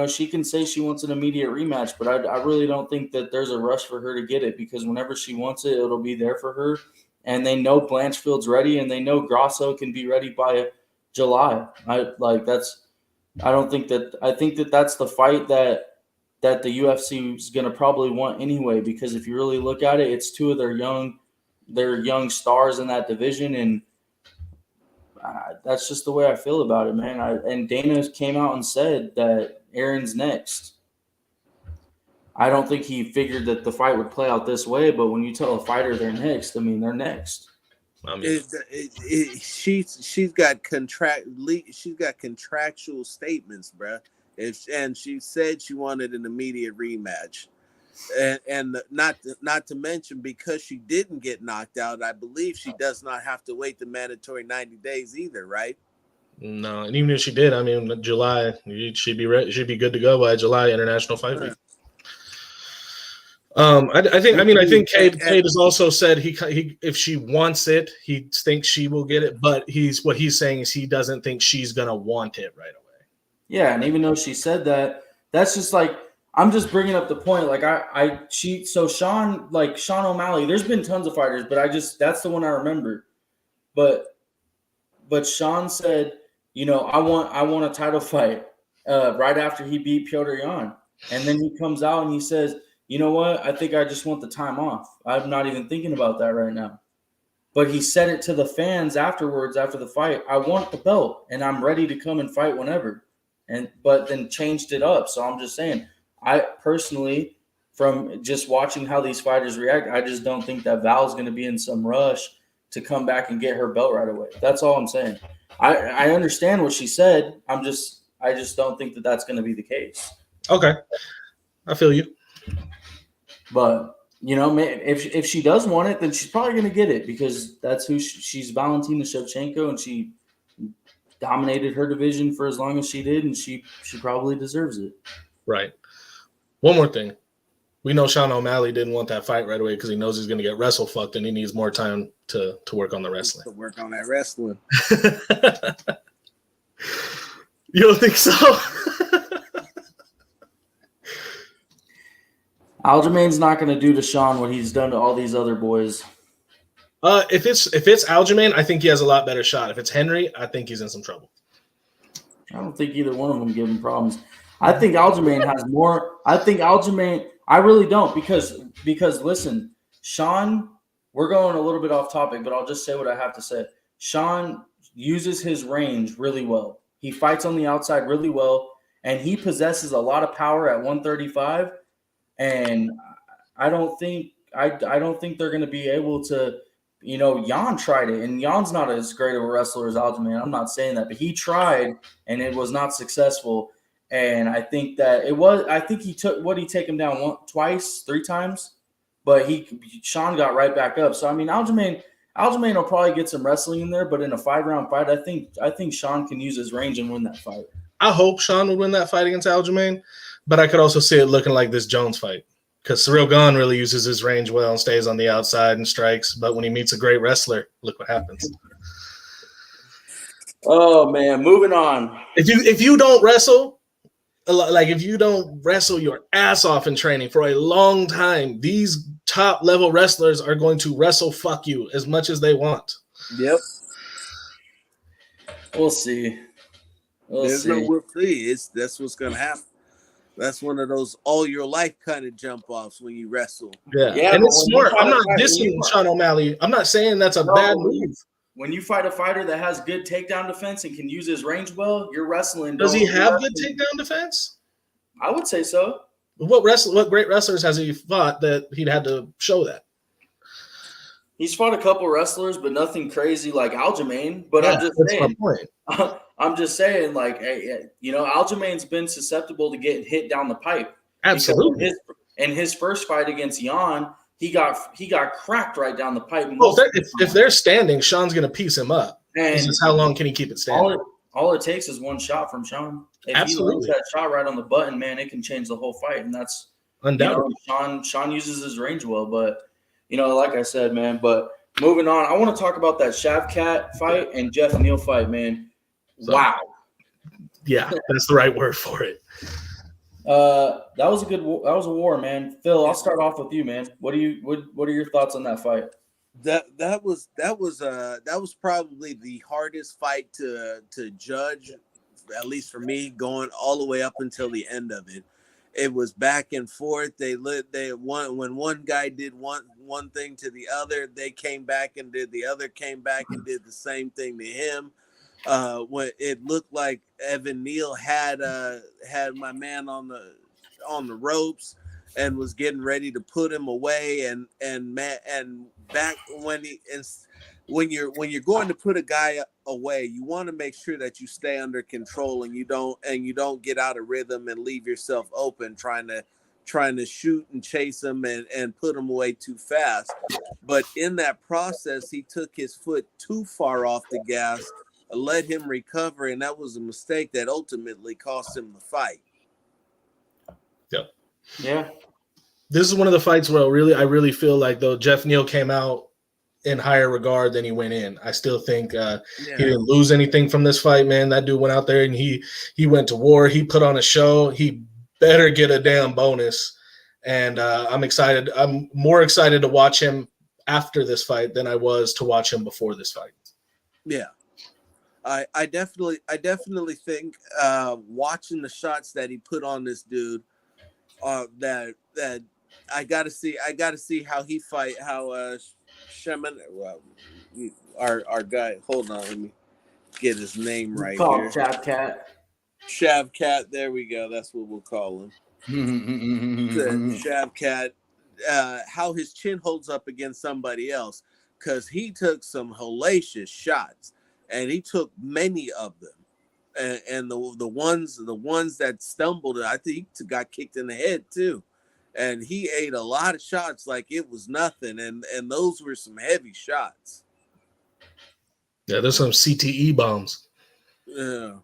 she can say she wants an immediate rematch, but I really don't think that there's a rush for her to get it because whenever she wants it, it'll be there for her, and they know Blanchfield's ready, and they know Grasso can be ready by July. I think that that's the fight that the UFC is going to probably want anyway, because if you really look at it, it's two of their young stars in that division, and that's just the way I feel about it, man. And Dana came out and said that Erin's next. I don't think he figured that the fight would play out this way, but when you tell a fighter they're next, I mean they're next. She's got contractual statements, bruh. And she said she wanted an immediate rematch, and not to mention because she didn't get knocked out, I believe she does not have to wait the mandatory 90 days either, right? No, and even if she did, I mean, July she'd be ready, she'd be good to go by July International Fight Week. I think Cade has also said he if she wants it, he thinks she will get it, but what he's saying is he doesn't think she's gonna want it right away. Yeah, and even though she said that, that's just like I'm just bringing up the point. Like Sean O'Malley. There's been tons of fighters, but that's the one I remember. But Sean said, I want a title fight right after he beat Piotr Jan, and then he comes out and he says, you know what? I think I just want the time off. I'm not even thinking about that right now. But he said it to the fans afterwards, after the fight. I want the belt, and I'm ready to come and fight whenever. But then changed it up. So I'm just saying, I personally, from just watching how these fighters react, I just don't think that Val's going to be in some rush to come back and get her belt right away. That's all I'm saying. I understand what she said. I just don't think that that's going to be the case. Okay, I feel you. But if she does want it, then she's probably going to get it because that's who she's Valentina Shevchenko, and she dominated her division for as long as she did, and she probably deserves it. Right. One more thing. We know Sean O'Malley didn't want that fight right away because he knows he's going to get wrestle fucked and he needs more time to work on the wrestling. To work on that wrestling. You don't think so? Aljamain's not going to do to Sean what he's done to all these other boys. If it's Aljamain, I think he has a lot better shot. If it's Henry, I think he's in some trouble. I don't think either one of them give him problems. I think Aljamain has more. I think Aljamain. I really don't because listen, Sean. We're going a little bit off topic, but I'll just say what I have to say. Sean uses his range really well. He fights on the outside really well, and he possesses a lot of power at 135. And I don't think they're going to be able to. Jan tried it, and Jan's not as great of a wrestler as Aljamain. I'm not saying that, but he tried, and it was not successful. And I think that it was. I think he take him down twice, 3 times, but Sean got right back up. So I mean, Aljamain will probably get some wrestling in there, but in a 5-round fight, I think Sean can use his range and win that fight. I hope Sean would win that fight against Aljamain, but I could also see it looking like this Jones fight. Because Ciryl Gane really uses his range well and stays on the outside and strikes. But when he meets a great wrestler, look what happens. Oh, man. Moving on. If you don't wrestle, like if you don't wrestle your ass off in training for a long time, these top-level wrestlers are going to wrestle fuck you as much as they want. Yep. We'll see. We'll see. That's what's going to happen. That's one of those all your life kind of jump offs when you wrestle. Yeah, and it's smart. I'm not dissing Sean O'Malley. I'm not saying that's a bad move. When you fight a fighter that has good takedown defense and can use his range well, you're wrestling. Does he have good takedown defense? I would say so. What great wrestlers has he fought that he'd had to show that? He's fought a couple wrestlers, but nothing crazy like Aljamain. But I'm just saying. My point. I'm just saying, like, Aljamain's been susceptible to getting hit down the pipe. Absolutely. In his first fight against Jan, he got cracked right down the pipe. Well, if they're standing, Sean's going to piece him up. And it's just how long can he keep it standing? All it takes is one shot from Sean. If Absolutely. he lands that shot right on the button, man, it can change the whole fight. And that's undoubtedly. Sean uses his range well, but like I said, man. But moving on, I want to talk about that Shavkat fight and Jeff Neal fight, man. Wow. Yeah, that's the right word for it. That was a war, man. Phil, I'll start off with you, man. What are your thoughts on that fight? That was probably the hardest fight to judge, at least for me, going all the way up until the end of it. It was back and forth. When one guy did one thing to the other, they came back and did the same thing to him. When it looked like Evan Neal had my man on the ropes and was getting ready to put him away, and back when you're going to put a guy away, you want to make sure that you stay under control and you don't get out of rhythm and leave yourself open trying to shoot and chase him and put him away too fast. But in that process, he took his foot too far off the gas, let him recover, and that was a mistake that ultimately cost him the fight. Yeah. This is one of the fights where I really feel like, though, Jeff Neal came out in higher regard than he went in. I still think Yeah. he didn't lose anything from this fight, man. That dude went out there and he went to war. He put on a show. He better get a damn bonus. And I'm excited. I'm more excited to watch him after this fight than I was to watch him before this fight. Yeah. I definitely think watching the shots that he put on this dude, that I gotta see how he fight, how Shaman, our guy. Hold on, let me get his name right here. Shavkat. There we go. That's what we'll call him. Shavkat. How his chin holds up against somebody else, because he took some hellacious shots. And he took many of them, and the ones that stumbled, I think he got kicked in the head too, and he ate a lot of shots like it was nothing, and those were some heavy shots. Yeah, there's some CTE bombs. Yeah.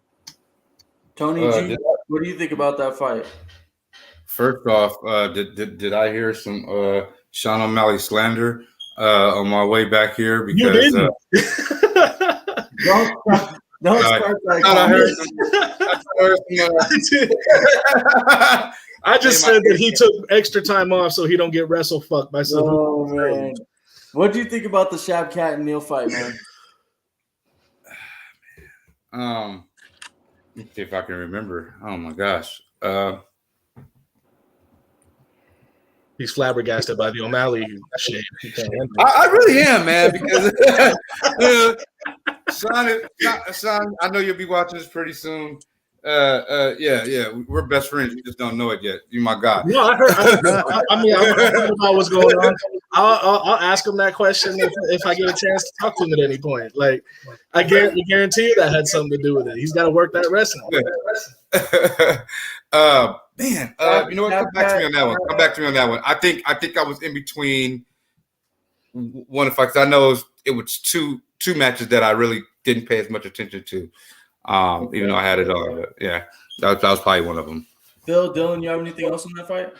Tony, what do you think about that fight? First off, did I hear some Sean O'Malley slander on my way back here? Because You didn't. Don't start that. I just said that he took extra time off so he don't get wrestle fucked by some. Oh man, what do you think about the Shavkat and Neal fight, man? Let's see if I can remember. Oh my gosh. He's flabbergasted by the O'Malley shit. I really am, man, because Sean, I know you'll be watching this pretty soon. Yeah, we're best friends. You just don't know it yet. You're my guy. No, I heard. I'm heard about what's going on. I'll ask him that question if I get a chance to talk to him at any point. Like, I guarantee you that had something to do with it. He's got to work that wrestling. Man, you know what? Come back to me on that one. I think I was in between one of because I know it was two matches that I really didn't pay as much attention to. Even though I had it on. But yeah, that was probably one of them. Phil, Dylan, you have anything else on that fight?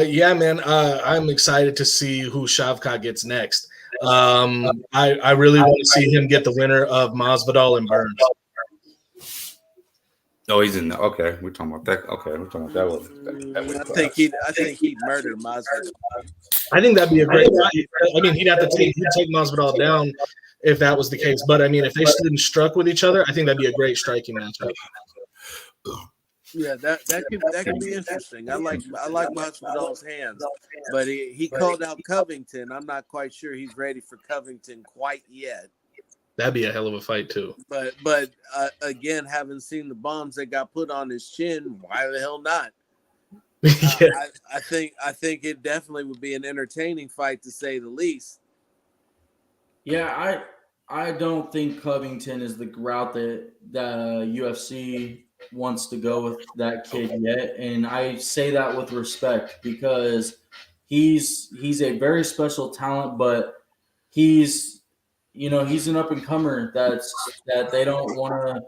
Yeah, man. I'm excited to see who Shavkat gets next. I really want to see him get the winner of Masvidal and Burns. Oh, he's in there. Okay, we're talking about that. Okay, we're talking about that one. I think he'd murder Masvidal. I think that'd be a great fight. I mean, he'd take Masvidal down if that was the case. But I mean, if they stood and struck with each other, I think that'd be a great striking matchup. Yeah, that could be interesting. I like Masvidal's hands, but he called out Covington. I'm not quite sure he's ready for Covington quite yet. That'd be a hell of a fight too. But again, having seen the bombs that got put on his chin, why the hell not? Yeah. I think it definitely would be an entertaining fight to say the least. Yeah, I don't think Covington is the route that the UFC wants to go with that kid yet, and I say that with respect because he's a very special talent, but he's an up and comer that they don't want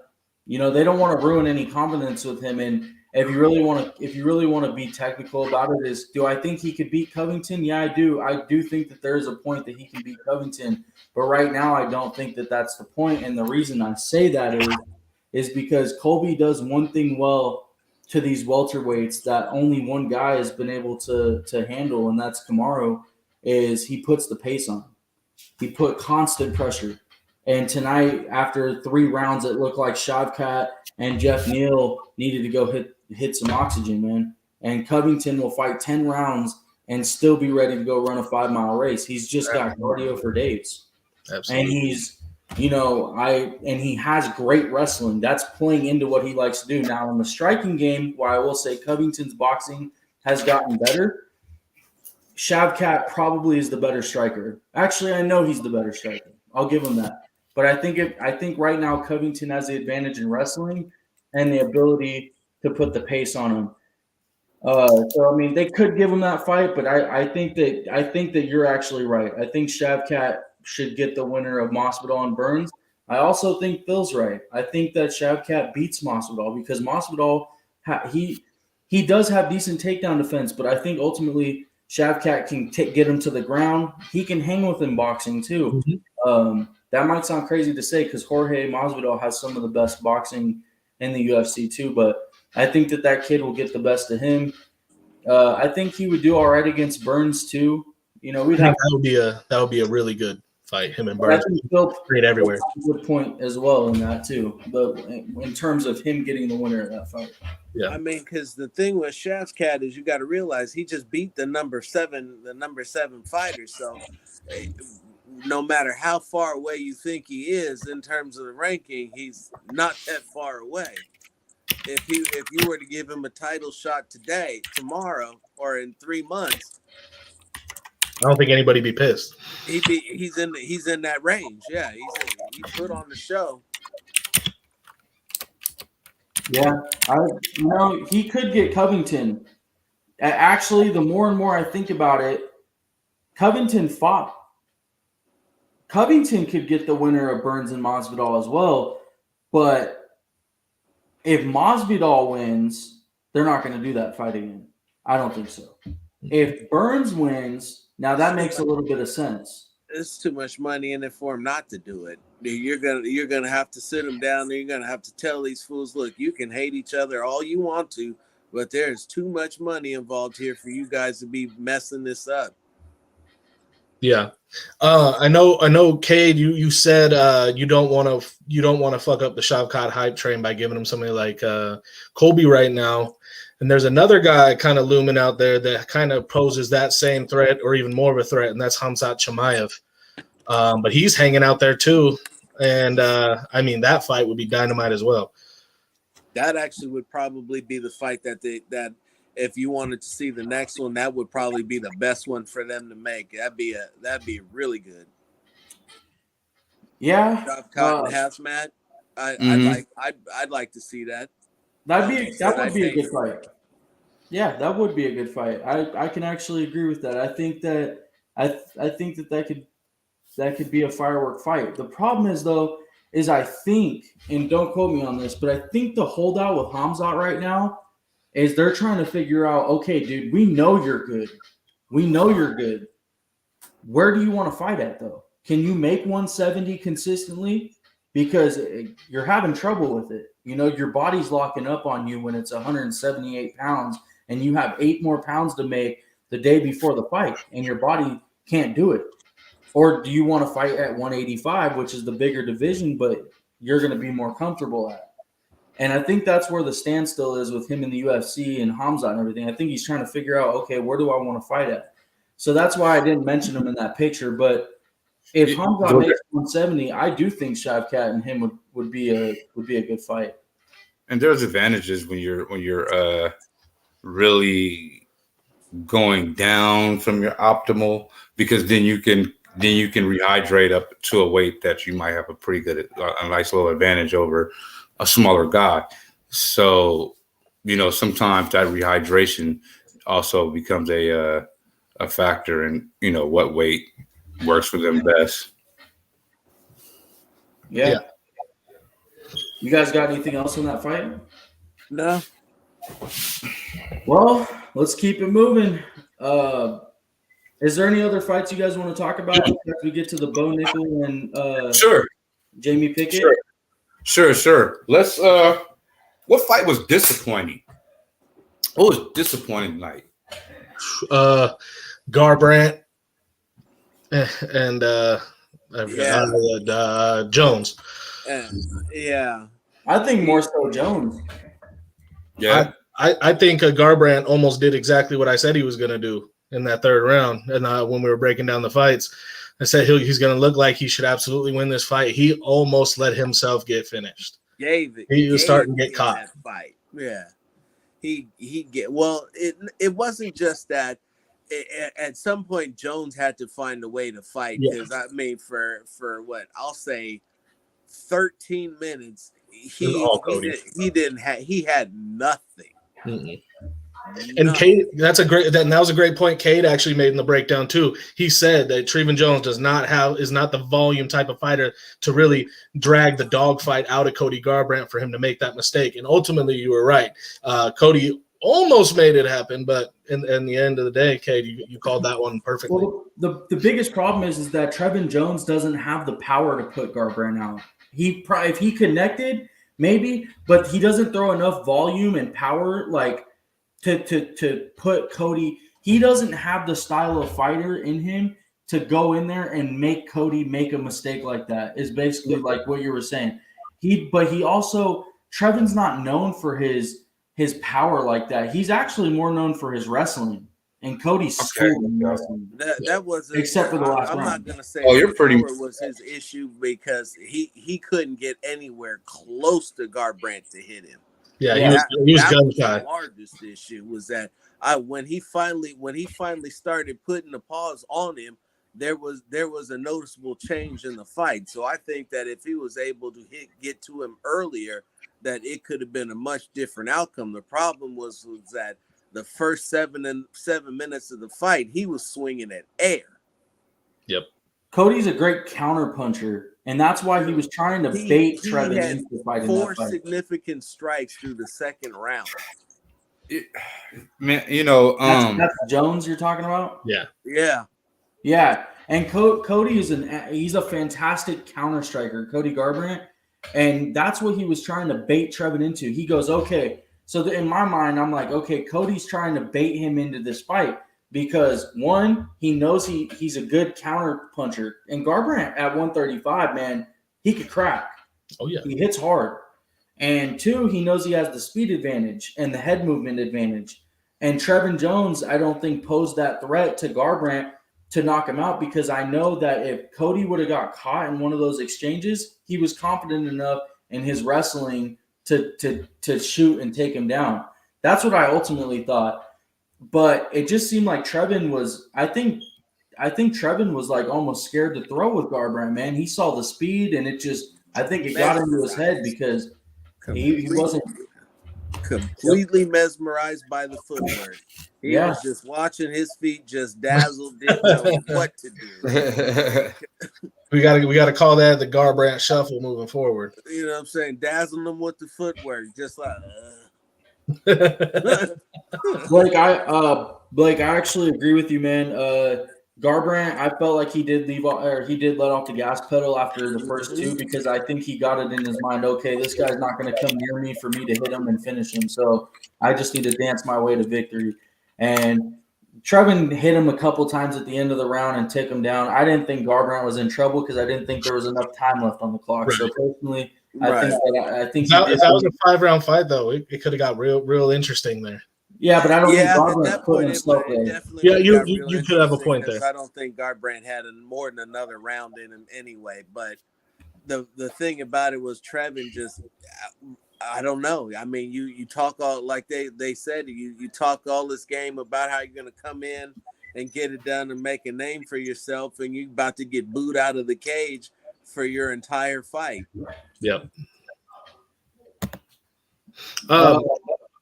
to ruin any confidence with him. And if you really want to be technical about it, is do I think he could beat Covington? Yeah, I do. I do think that there is a point that he can beat Covington, but right now I don't think that that's the point. And the reason I say that is because Colby does one thing well to these welterweights that only one guy has been able to handle, and that's Kamaru, is he puts the pace on. He put constant pressure. And tonight, after 3 rounds, it looked like Shavkat and Jeff Neal needed to go hit some oxygen, man. And Covington will fight 10 rounds and still be ready to go run a 5-mile race. He's just got cardio for days. Absolutely. And he has great wrestling. That's playing into what he likes to do. Now, in the striking game, while I will say Covington's boxing has gotten better, Shavkat probably is the better striker. Actually, I know he's the better striker. I'll give him that. But I think right now Covington has the advantage in wrestling and the ability to put the pace on him. So I mean, they could give him that fight, but I think that you're actually right. I think Shavkat should get the winner of Masvidal and Burns. I also think Phil's right. I think that Shavkat beats Masvidal because Masvidal he does have decent takedown defense, but I think ultimately Shavkat can get him to the ground. He can hang with him boxing too. That might sound crazy to say because Jorge Masvidal has some of the best boxing in the UFC too, but I think that kid will get the best of him. I think he would do all right against Burns too. You know, that would be a really good fight. Him and Burns, great everywhere. Good point as well in that too. But in terms of him getting the winner of that fight, yeah. I mean, because the thing with Shavkat is you got to realize he just beat the number seven fighter. So no matter how far away you think he is in terms of the ranking, he's not that far away. If you were to give him a title shot today, tomorrow, or in 3 months, I don't think anybody be pissed. He's in that range. Yeah, he put on the show. Yeah, he could get Covington. Actually, the more and more I think about it, Covington fought. Covington could get the winner of Burns and Masvidal as well, but if Masvidal wins, they're not going to do that fight again. I don't think so. If Burns wins, now that makes a little bit of sense. There's too much money in it for him not to do it. You're gonna have to sit them down there. You're gonna have to tell these fools, look, you can hate each other all you want to, but there's too much money involved here for you guys to be messing this up. Yeah, I know, Cade. You said you don't want to fuck up the Shavkat hype train by giving him somebody like Colby right now. And there's another guy kind of looming out there that kind of poses that same threat or even more of a threat, and that's Khamzat Chimaev. But he's hanging out there too, and I mean that fight would be dynamite as well. That actually would probably be the fight that if you wanted to see the next one, that would probably be the best one for them to make. That'd be really good. Yeah, Shavkat and Hazmat. I'd like to see that. That would be a good fight. Yeah, that would be a good fight. I can actually agree with that. I think that could be a firework fight. The problem is though, I think, and don't quote me on this, but I think the holdout with Khamzat right now is they're trying to figure out, okay, dude, we know you're good. We know you're good. Where do you want to fight at though? Can you make 170 consistently? Because you're having trouble with it. You know, your body's locking up on you when it's 178 pounds and you have 8 more pounds to make the day before the fight and your body can't do it. Or do you want to fight at 185, which is the bigger division, but you're going to be more comfortable at? And I think that's where the standstill is with him in the UFC and Khamzat and everything. I think he's trying to figure out, okay, where do I want to fight at? So that's why I didn't mention him in that picture. But if Khamzat makes 170, I do think Shavkat and him would be a good fight. And there's advantages when you're really going down from your optimal, because then you can rehydrate up to a weight that you might have a pretty good, a nice little advantage over a smaller guy. So, you know, sometimes that rehydration also becomes a factor in, you know, what weight works for them best. Yeah. You guys got anything else on that fight? No. Well, let's keep it moving. Is there any other fights you guys want to talk about as we get to the Bo Nickel and Sure. Jamie Pickett? Sure. Let's what fight was disappointing? What was disappointing tonight? Garbrandt and Jones. Yeah. I think more so Jones. Yeah. I think Garbrandt almost did exactly what I said he was going to do in that third round. And when we were breaking down the fights, I said he's going to look like he should absolutely win this fight. He almost let himself get finished. He was starting to get caught. That fight. Yeah. It wasn't just that. At some point, Jones had to find a way to fight, because I mean, for what I'll say, 13 minutes, he had nothing. Mm-mm. And Cade, that was a great point Cade actually made in the breakdown too. He said that Trevin Jones is not the volume type of fighter to really drag the dogfight out of Cody Garbrandt for him to make that mistake. And ultimately, you were right. Cody almost made it happen, but in the end of the day, Cade, you called that one perfectly. Well, the biggest problem is that Trevin Jones doesn't have the power to put Garbrandt out. If he connected, maybe, but he doesn't throw enough volume and power like to put Cody. He doesn't have the style of fighter in him to go in there and make Cody make a mistake like that. Is basically like what you were saying. Trevin's not known for his power like that. He's actually more known for his wrestling. And Cody's skilled in wrestling. That wasn't, except for the last I'm round. not gonna say you're pretty was his issue because he couldn't get anywhere close to Garbrandt to hit him. Yeah, he was gun shy. The largest issue was that when he finally started putting the paws on him, there was a noticeable change in the fight. So I think that if he was able to get to him earlier, that it could have been a much different outcome. The problem was that the first 7 minutes of the fight, he was swinging at air. Yep. Cody's a great counter puncher, and that's why he was trying to bait Trevin had into fighting 4 that fight. significant strikes through the second round. Man, That's Jones you're talking about? Yeah. Yeah. Yeah, and Cody he's a fantastic counter striker, Cody Garbrandt, and that's what he was trying to bait Trevin into. He goes, okay. So in my mind, I'm like, okay, Cody's trying to bait him into this fight because, one, he knows he's a good counter puncher. And Garbrandt at 135, man, he could crack. Oh, yeah. He hits hard. And two, he knows he has the speed advantage and the head movement advantage. And Trevin Jones, I don't think, posed that threat to Garbrandt to knock him out because I know that if Cody would have got caught in one of those exchanges, he was confident enough in his wrestling to shoot and take him down. That's what I ultimately thought. But it just seemed like Trevin was – I think Trevin was like almost scared to throw with Garbrandt, man. He saw the speed and I think it got into his head because he wasn't – completely mesmerized by the footwork. He was just watching his feet just dazzled, didn't know what to do. We gotta call that the Garbrandt shuffle moving forward. You know what I'm saying? Dazzling them with the footwork, just like Blake, I actually agree with you, man. Garbrandt, I felt like he did let off the gas pedal after the first two because I think he got it in his mind, okay, this guy's not going to come near me for me to hit him and finish him. So I just need to dance my way to victory. And Trevin hit him a couple times at the end of the round and took him down. I didn't think Garbrandt was in trouble because I didn't think there was enough time left on the clock. Right. So personally, I think if that was a 5-round fight, though, it could have got real interesting there. Yeah, but I don't think Garbrandt put himself there. Yeah, you could have a point there. I don't think Garbrandt had more than another round in him anyway. But the thing about it was Trevin just, I don't know. I mean, you talk all like they said, you talk all this game about how you're going to come in and get it done and make a name for yourself, and you're about to get booed out of the cage for your entire fight. Yep.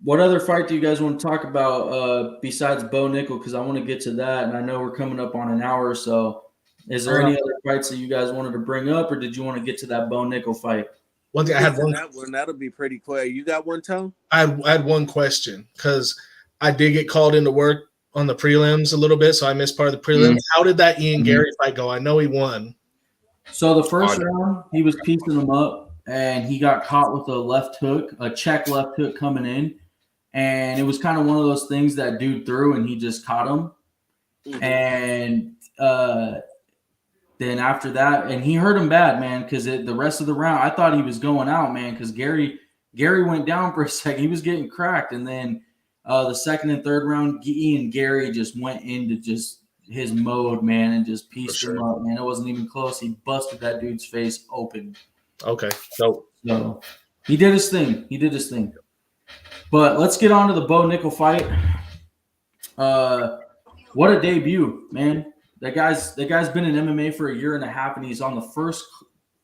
What other fight do you guys want to talk about besides Bo Nickel? Because I want to get to that, and I know we're coming up on an hour or so. Is there any other fights that you guys wanted to bring up, or did you want to get to that Bo Nickel fight? One thing I had that'll be pretty quick. You got one, Tone? I had one question because I did get called into work on the prelims a little bit, so I missed part of the prelims. Mm-hmm. How did that Ian Gary fight go? I know he won. So the first round, he was piecing him up, and he got caught with a left hook, a check left hook coming in. And it was kind of one of those things that dude threw, and he just caught him. Mm-hmm. And then after that, and he hurt him bad, man, because the rest of the round, I thought he was going out, man, because Gary went down for a second. He was getting cracked. And then the second and third round, Ian Gary just went into just his mode, man, and just pieced him up, man. It wasn't even close. He busted that dude's face open. Okay. So he did his thing. But let's get on to the Bo Nickel fight. What a debut, man. That guy's been in MMA for a year and a half, and he's on the first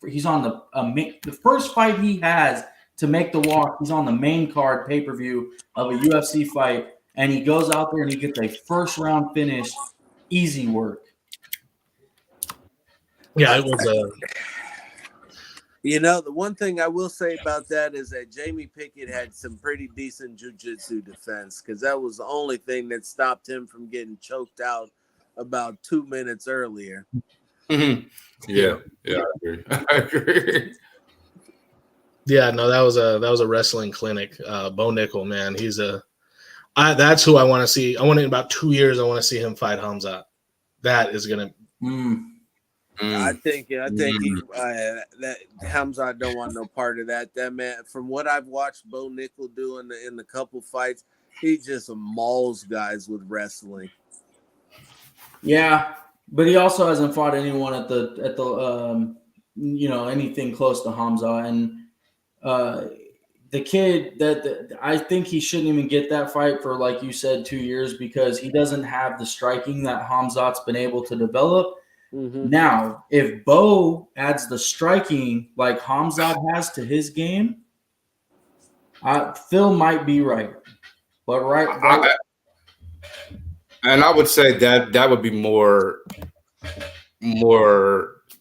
fight he has to make the walk. He's on the main card pay-per-view of a UFC fight, and he goes out there and he gets a first-round finish. Easy work. Yeah, it was You know, the one thing I will say about that is that Jamie Pickett had some pretty decent jiu-jitsu defense, because that was the only thing that stopped him from getting choked out about 2 minutes earlier. Mhm. Yeah, I agree. I agree. Yeah, no, that was a wrestling clinic. Bo Nickel, man, that's who I want to see. I want in about 2 years. I want to see him fight Hamzat. That is gonna. I think he Mm. that Hamzat don't want no part of that. That man, from what I've watched Bo Nickel do in the couple fights, he just mauls guys with wrestling. Yeah, but he also hasn't fought anyone at the anything close to Hamza, and the kid I think he shouldn't even get that fight for, like you said, 2 years, because he doesn't have the striking that Hamzat's been able to develop. Mm-hmm. Now, if Bo adds the striking like Hamzat has to his game, Phil might be right, but And I would say that would be more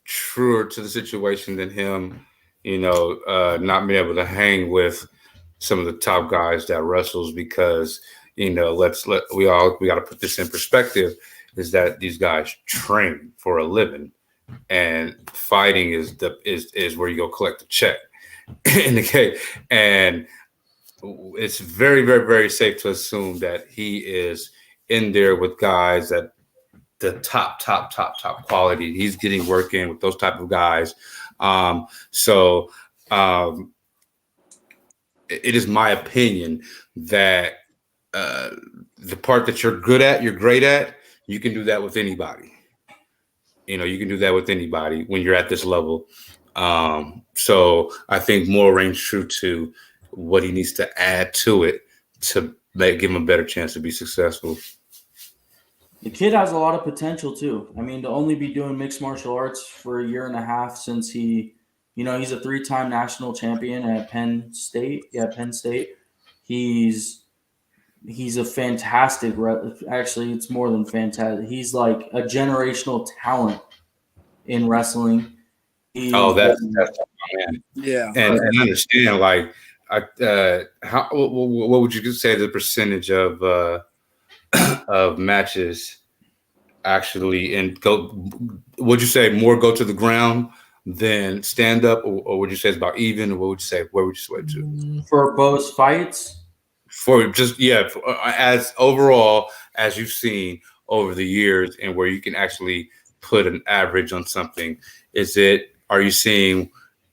truer to the situation than him, not being able to hang with some of the top guys that wrestles, because we got to put this in perspective, is that these guys train for a living, and fighting is where you go collect the check in the case. And it's very, very, very safe to assume that he is in there with guys that the top quality. He's getting work in with those type of guys. It is my opinion that the part that you're good at, you're great at, you can do that with anybody. You can do that with anybody when you're at this level. So I think more rings true to what he needs to add to it to give him a better chance to be successful. The kid has a lot of potential too. I mean, to only be doing mixed martial arts for a year and a half since he's a 3-time national champion at Penn State. Yeah, Penn State. He's a fantastic. Actually, it's more than fantastic. He's like a generational talent in wrestling. That's man. Yeah, and understand, like, what would you say the percentage of matches actually would you say more go to the ground than stand up, or would you say it's about even, or what would you say, where would you sway to for both fights? For just as overall as you've seen over the years, and where you can actually put an average on something, are you seeing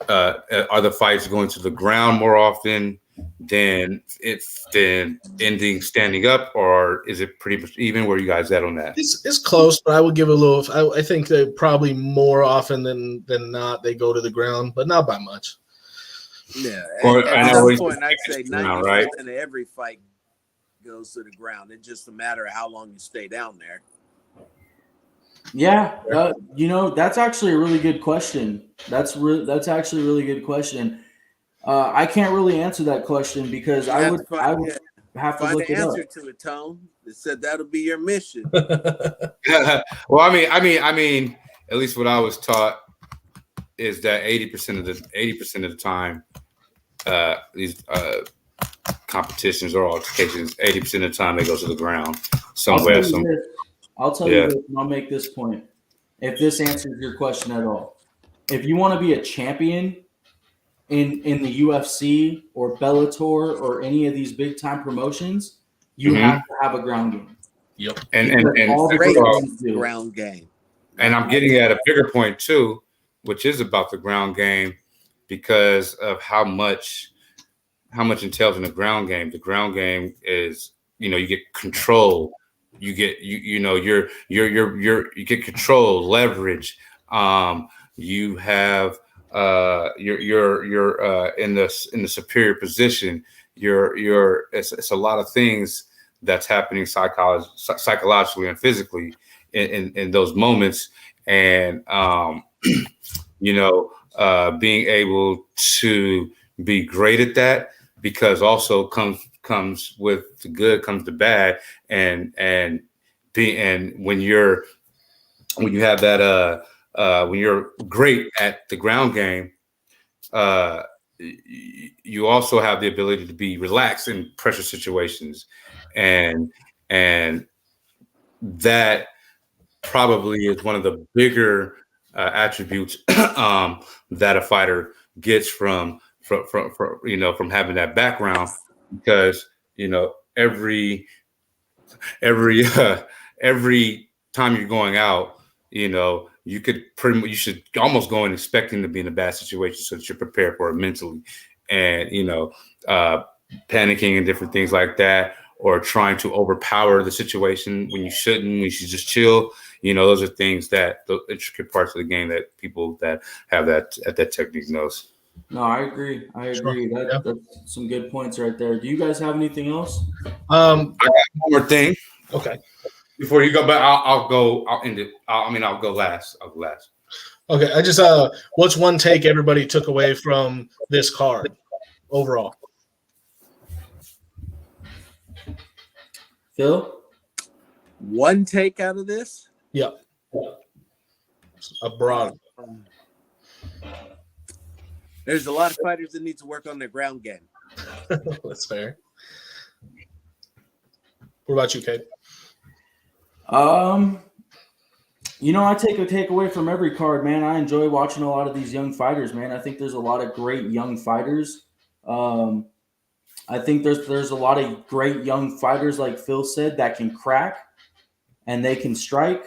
are the fights going to the ground more often than ending standing up, or is it pretty much even? Where are you guys at on that? It's close, but I would give it a little. I think that probably more often than not they go to the ground, but not by much. Yeah, at some point I'd say 90% of every fight goes to the ground. It's just a matter of how long you stay down there. Yeah, that's actually a really good question. That's actually a really good question. I can't really answer that question because I would have to look it up. Find an answer to it, Tone. It said that'll be your mission. Well, I mean, at least what I was taught is that 80% of the time, these competitions or altercations, 80% of the time they go to the ground somewhere. I'll tell you this, and I'll make this point. If this answers your question at all, if you want to be a champion in the UFC or Bellator or any of these big time promotions, you have to have a ground game. Yep. And all the ground game. And I'm getting at a bigger point too, which is about the ground game, because of how much entails in the ground game. The ground game is, you get control. You get you get control, leverage. You have you're in the superior position. It's a lot of things that's happening psychologically and physically in those moments, and being able to be great at that, because also comes with the good, comes the bad, and when you have that when you're great at the ground game, you also have the ability to be relaxed in pressure situations, and that probably is one of the bigger attributes that a fighter gets from having that background, because every every time you're going out, you should almost go in expecting to be in a bad situation so that you're prepared for it mentally, and panicking and different things like that, or trying to overpower the situation when you shouldn't. We should just chill. Those are things that the intricate parts of the game that people that have that technique knows. No, I agree. Yeah. That's some good points right there. Do you guys have anything else? I got one more thing. Okay. Before you go, but I'll go. I'll end it. I'll go last. I'll go last. Okay. I just what's one take everybody took away from this card overall? Phil? One take out of this? Yep. Abroad. There's a lot of fighters that need to work on their ground game. That's fair. What about you, Kate? I take a takeaway from every card, man. I enjoy watching a lot of these young fighters, man. I think there's a lot of great young fighters. I think there's a lot of great young fighters, like Phil said, that can crack and they can strike,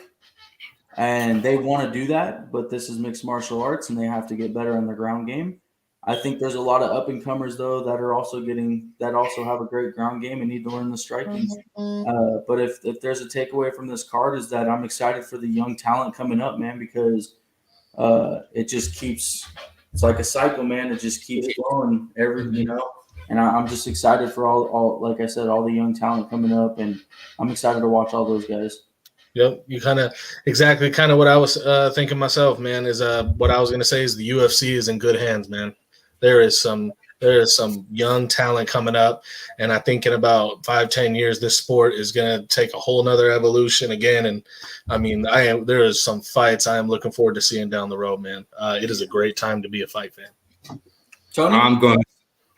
and they want to do that. But this is mixed martial arts, and they have to get better on their ground game. I think there's a lot of up and comers though that are also have a great ground game and need to learn the striking. But if there's a takeaway from this card, is that I'm excited for the young talent coming up, man, because it just keeps. It's like a cycle, man. It just keeps going And I'm just excited for all, like I said, all the young talent coming up, and I'm excited to watch all those guys. Yep, you kind of what I was thinking myself, man. Is what I was going to say is the UFC is in good hands, man. There is some young talent coming up, and I think in about 5-10 years, this sport is going to take a whole nother evolution again. And I mean, there is some fights I am looking forward to seeing down the road, man. It is a great time to be a fight fan. Tony?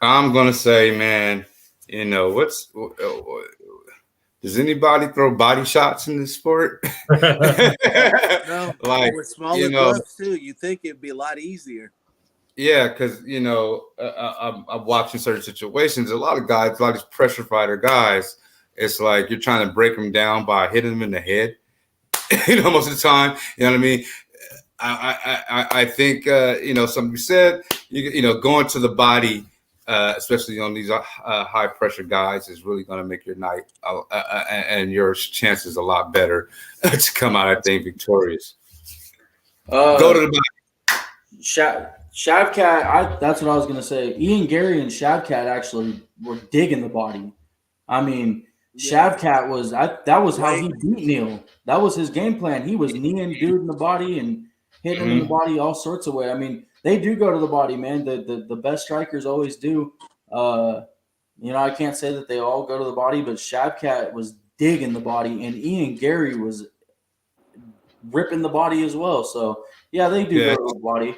I'm gonna say, man, does anybody throw body shots in this sport? No, Like, with smaller gloves too, you think it'd be a lot easier. Yeah, because I'm watching certain situations. A lot of these pressure fighter guys, it's like you're trying to break them down by hitting them in the head. Most of the time, you know what I mean. I think something you said, going to the body, especially on these high pressure guys, is really going to make your night and your chances a lot better to come out, I think, victorious. Go to the body. Shavkat, that's what I was going to say. Ian Gary and Shavkat actually were digging the body. I mean, Shavkat that was how he beat Neil. That was his game plan. He was kneeing dude in the body and hitting him in the body all sorts of ways. I mean, they do go to the body, man. The best strikers always do. I can't say that they all go to the body, but Shavkat was digging the body, and Ian Gary was ripping the body as well. So, yeah, they do go to the body.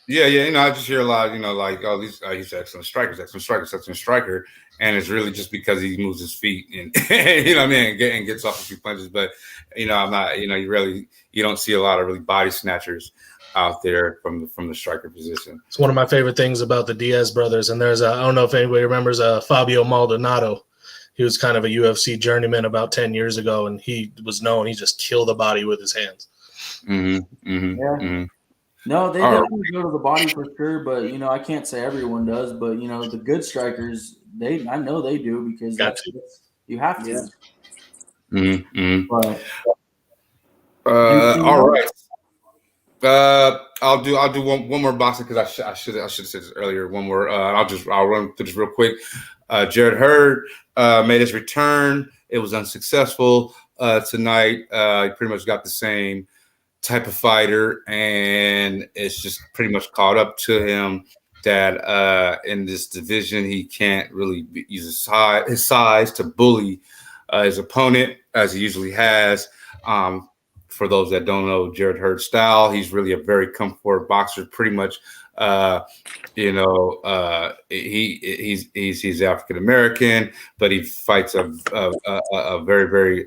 Yeah, I just hear a lot, these he's an excellent striker, and it's really just because he moves his feet and and gets off a few punches. But I'm not, you don't see a lot of really body snatchers out there from the striker position. It's one of my favorite things about the Diaz brothers, and there's I don't know if anybody remembers Fabio Maldonado. He was kind of a UFC journeyman about 10 years ago, and he was known. He just killed the body with his hands. No, they definitely go to the body for sure, but I can't say everyone does. But the good strikers, I know they do, because you have to. But, all right. I'll do one more boxing, because I should have said this earlier. One more. I'll run through this real quick. Jarrett Hurd made his return. It was unsuccessful tonight. He pretty much got the same type of fighter, and it's just pretty much caught up to him that in this division he can't really use his size to bully his opponent as he usually has. for those that don't know Jared Hurd's style, he's really a very come forward boxer. Pretty much, he's African American, but he fights a very, very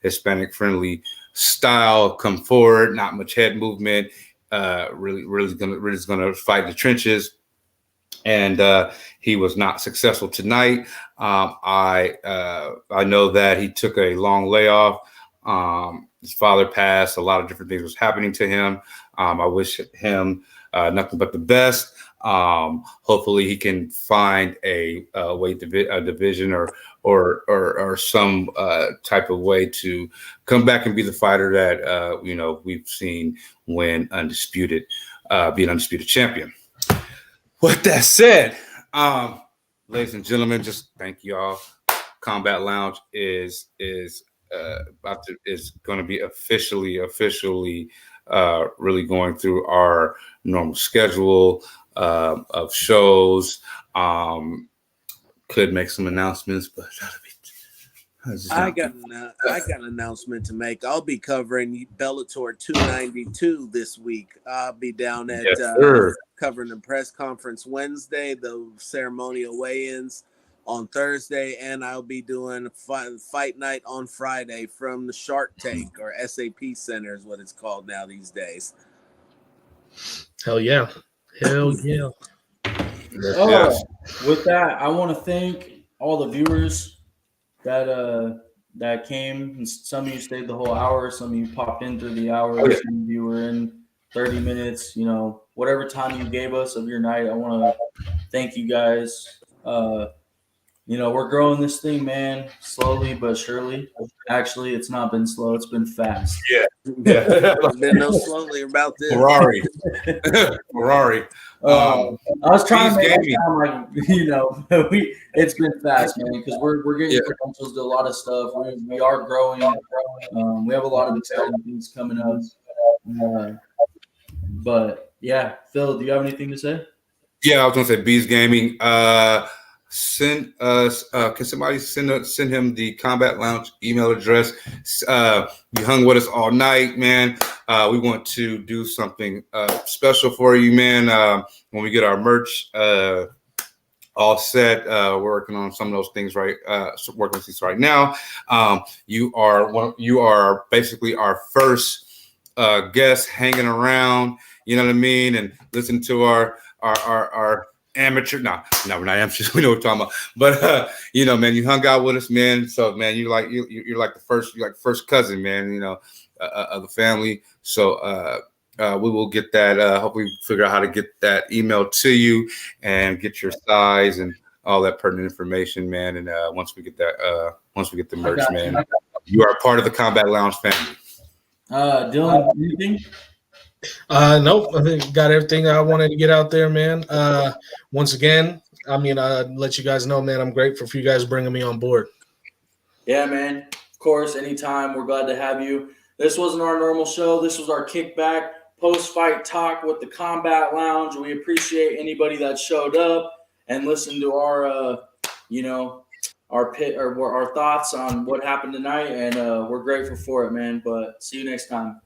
Hispanic friendly style. Come forward, not much head movement. Really gonna fight in the trenches. And he was not successful tonight. I know that he took a long layoff. His father passed. A lot of different things was happening to him. I wish him nothing but the best. Hopefully, he can find a weight division or some type of way to come back and be the fighter that we've seen win undisputed, be an undisputed champion. With that said, ladies and gentlemen, just thank y'all. Combat Lounge is going to be officially really going through our normal schedule of shows. Could make some announcements, but I got an announcement to make. I'll be covering Bellator 292 this week. I'll be down at covering the press conference Wednesday, the ceremonial weigh-ins on Thursday, and I'll be doing fight night on Friday from the Shark Tank, or SAP Center is what it's called now these days. Hell yeah. With that, I want to thank all the viewers that came. Some of you stayed the whole hour. Some of you popped in through the hour. Some of you were in 30 minutes. Whatever time you gave us of your night, I want to thank you guys. We're growing this thing, man, slowly but surely. Actually, it's not been slow. It's been fast. Yeah. There's been no slowly about this. Ferrari. I was trying to make it sound like, it's been fast, man, because we're getting credentials to a lot of stuff. We are growing. We have a lot of exciting things coming up. But yeah, Phil, do you have anything to say? Yeah, I was gonna say Bees Gaming. Send us. Can somebody send him the Combat Lounge email address? You hung with us all night, man. We want to do something special for you, man. When we get our merch all set, we're working on some of those things right now. You are basically our first guest hanging around. You know what I mean, and listen to our amateur. No, we're not amateurs. We know what we're talking about. But man, you hung out with us, man. So, man, you're like the first cousin, man. Of the family. So, we will get that. Hopefully, figure out how to get that email to you and get your size and all that pertinent information, man. And once we get the merch, man, you are part of the Combat Lounge family. Dylan, anything? Nope. I think got everything I wanted to get out there, man. Once again, let you guys know, man, I'm grateful for you guys bringing me on board. Yeah, man. Of course, anytime. We're glad to have you. This wasn't our normal show. This was our kickback post-fight talk with the Combat Lounge. We appreciate anybody that showed up and listened to our, our thoughts on what happened tonight, and we're grateful for it, man. But see you next time.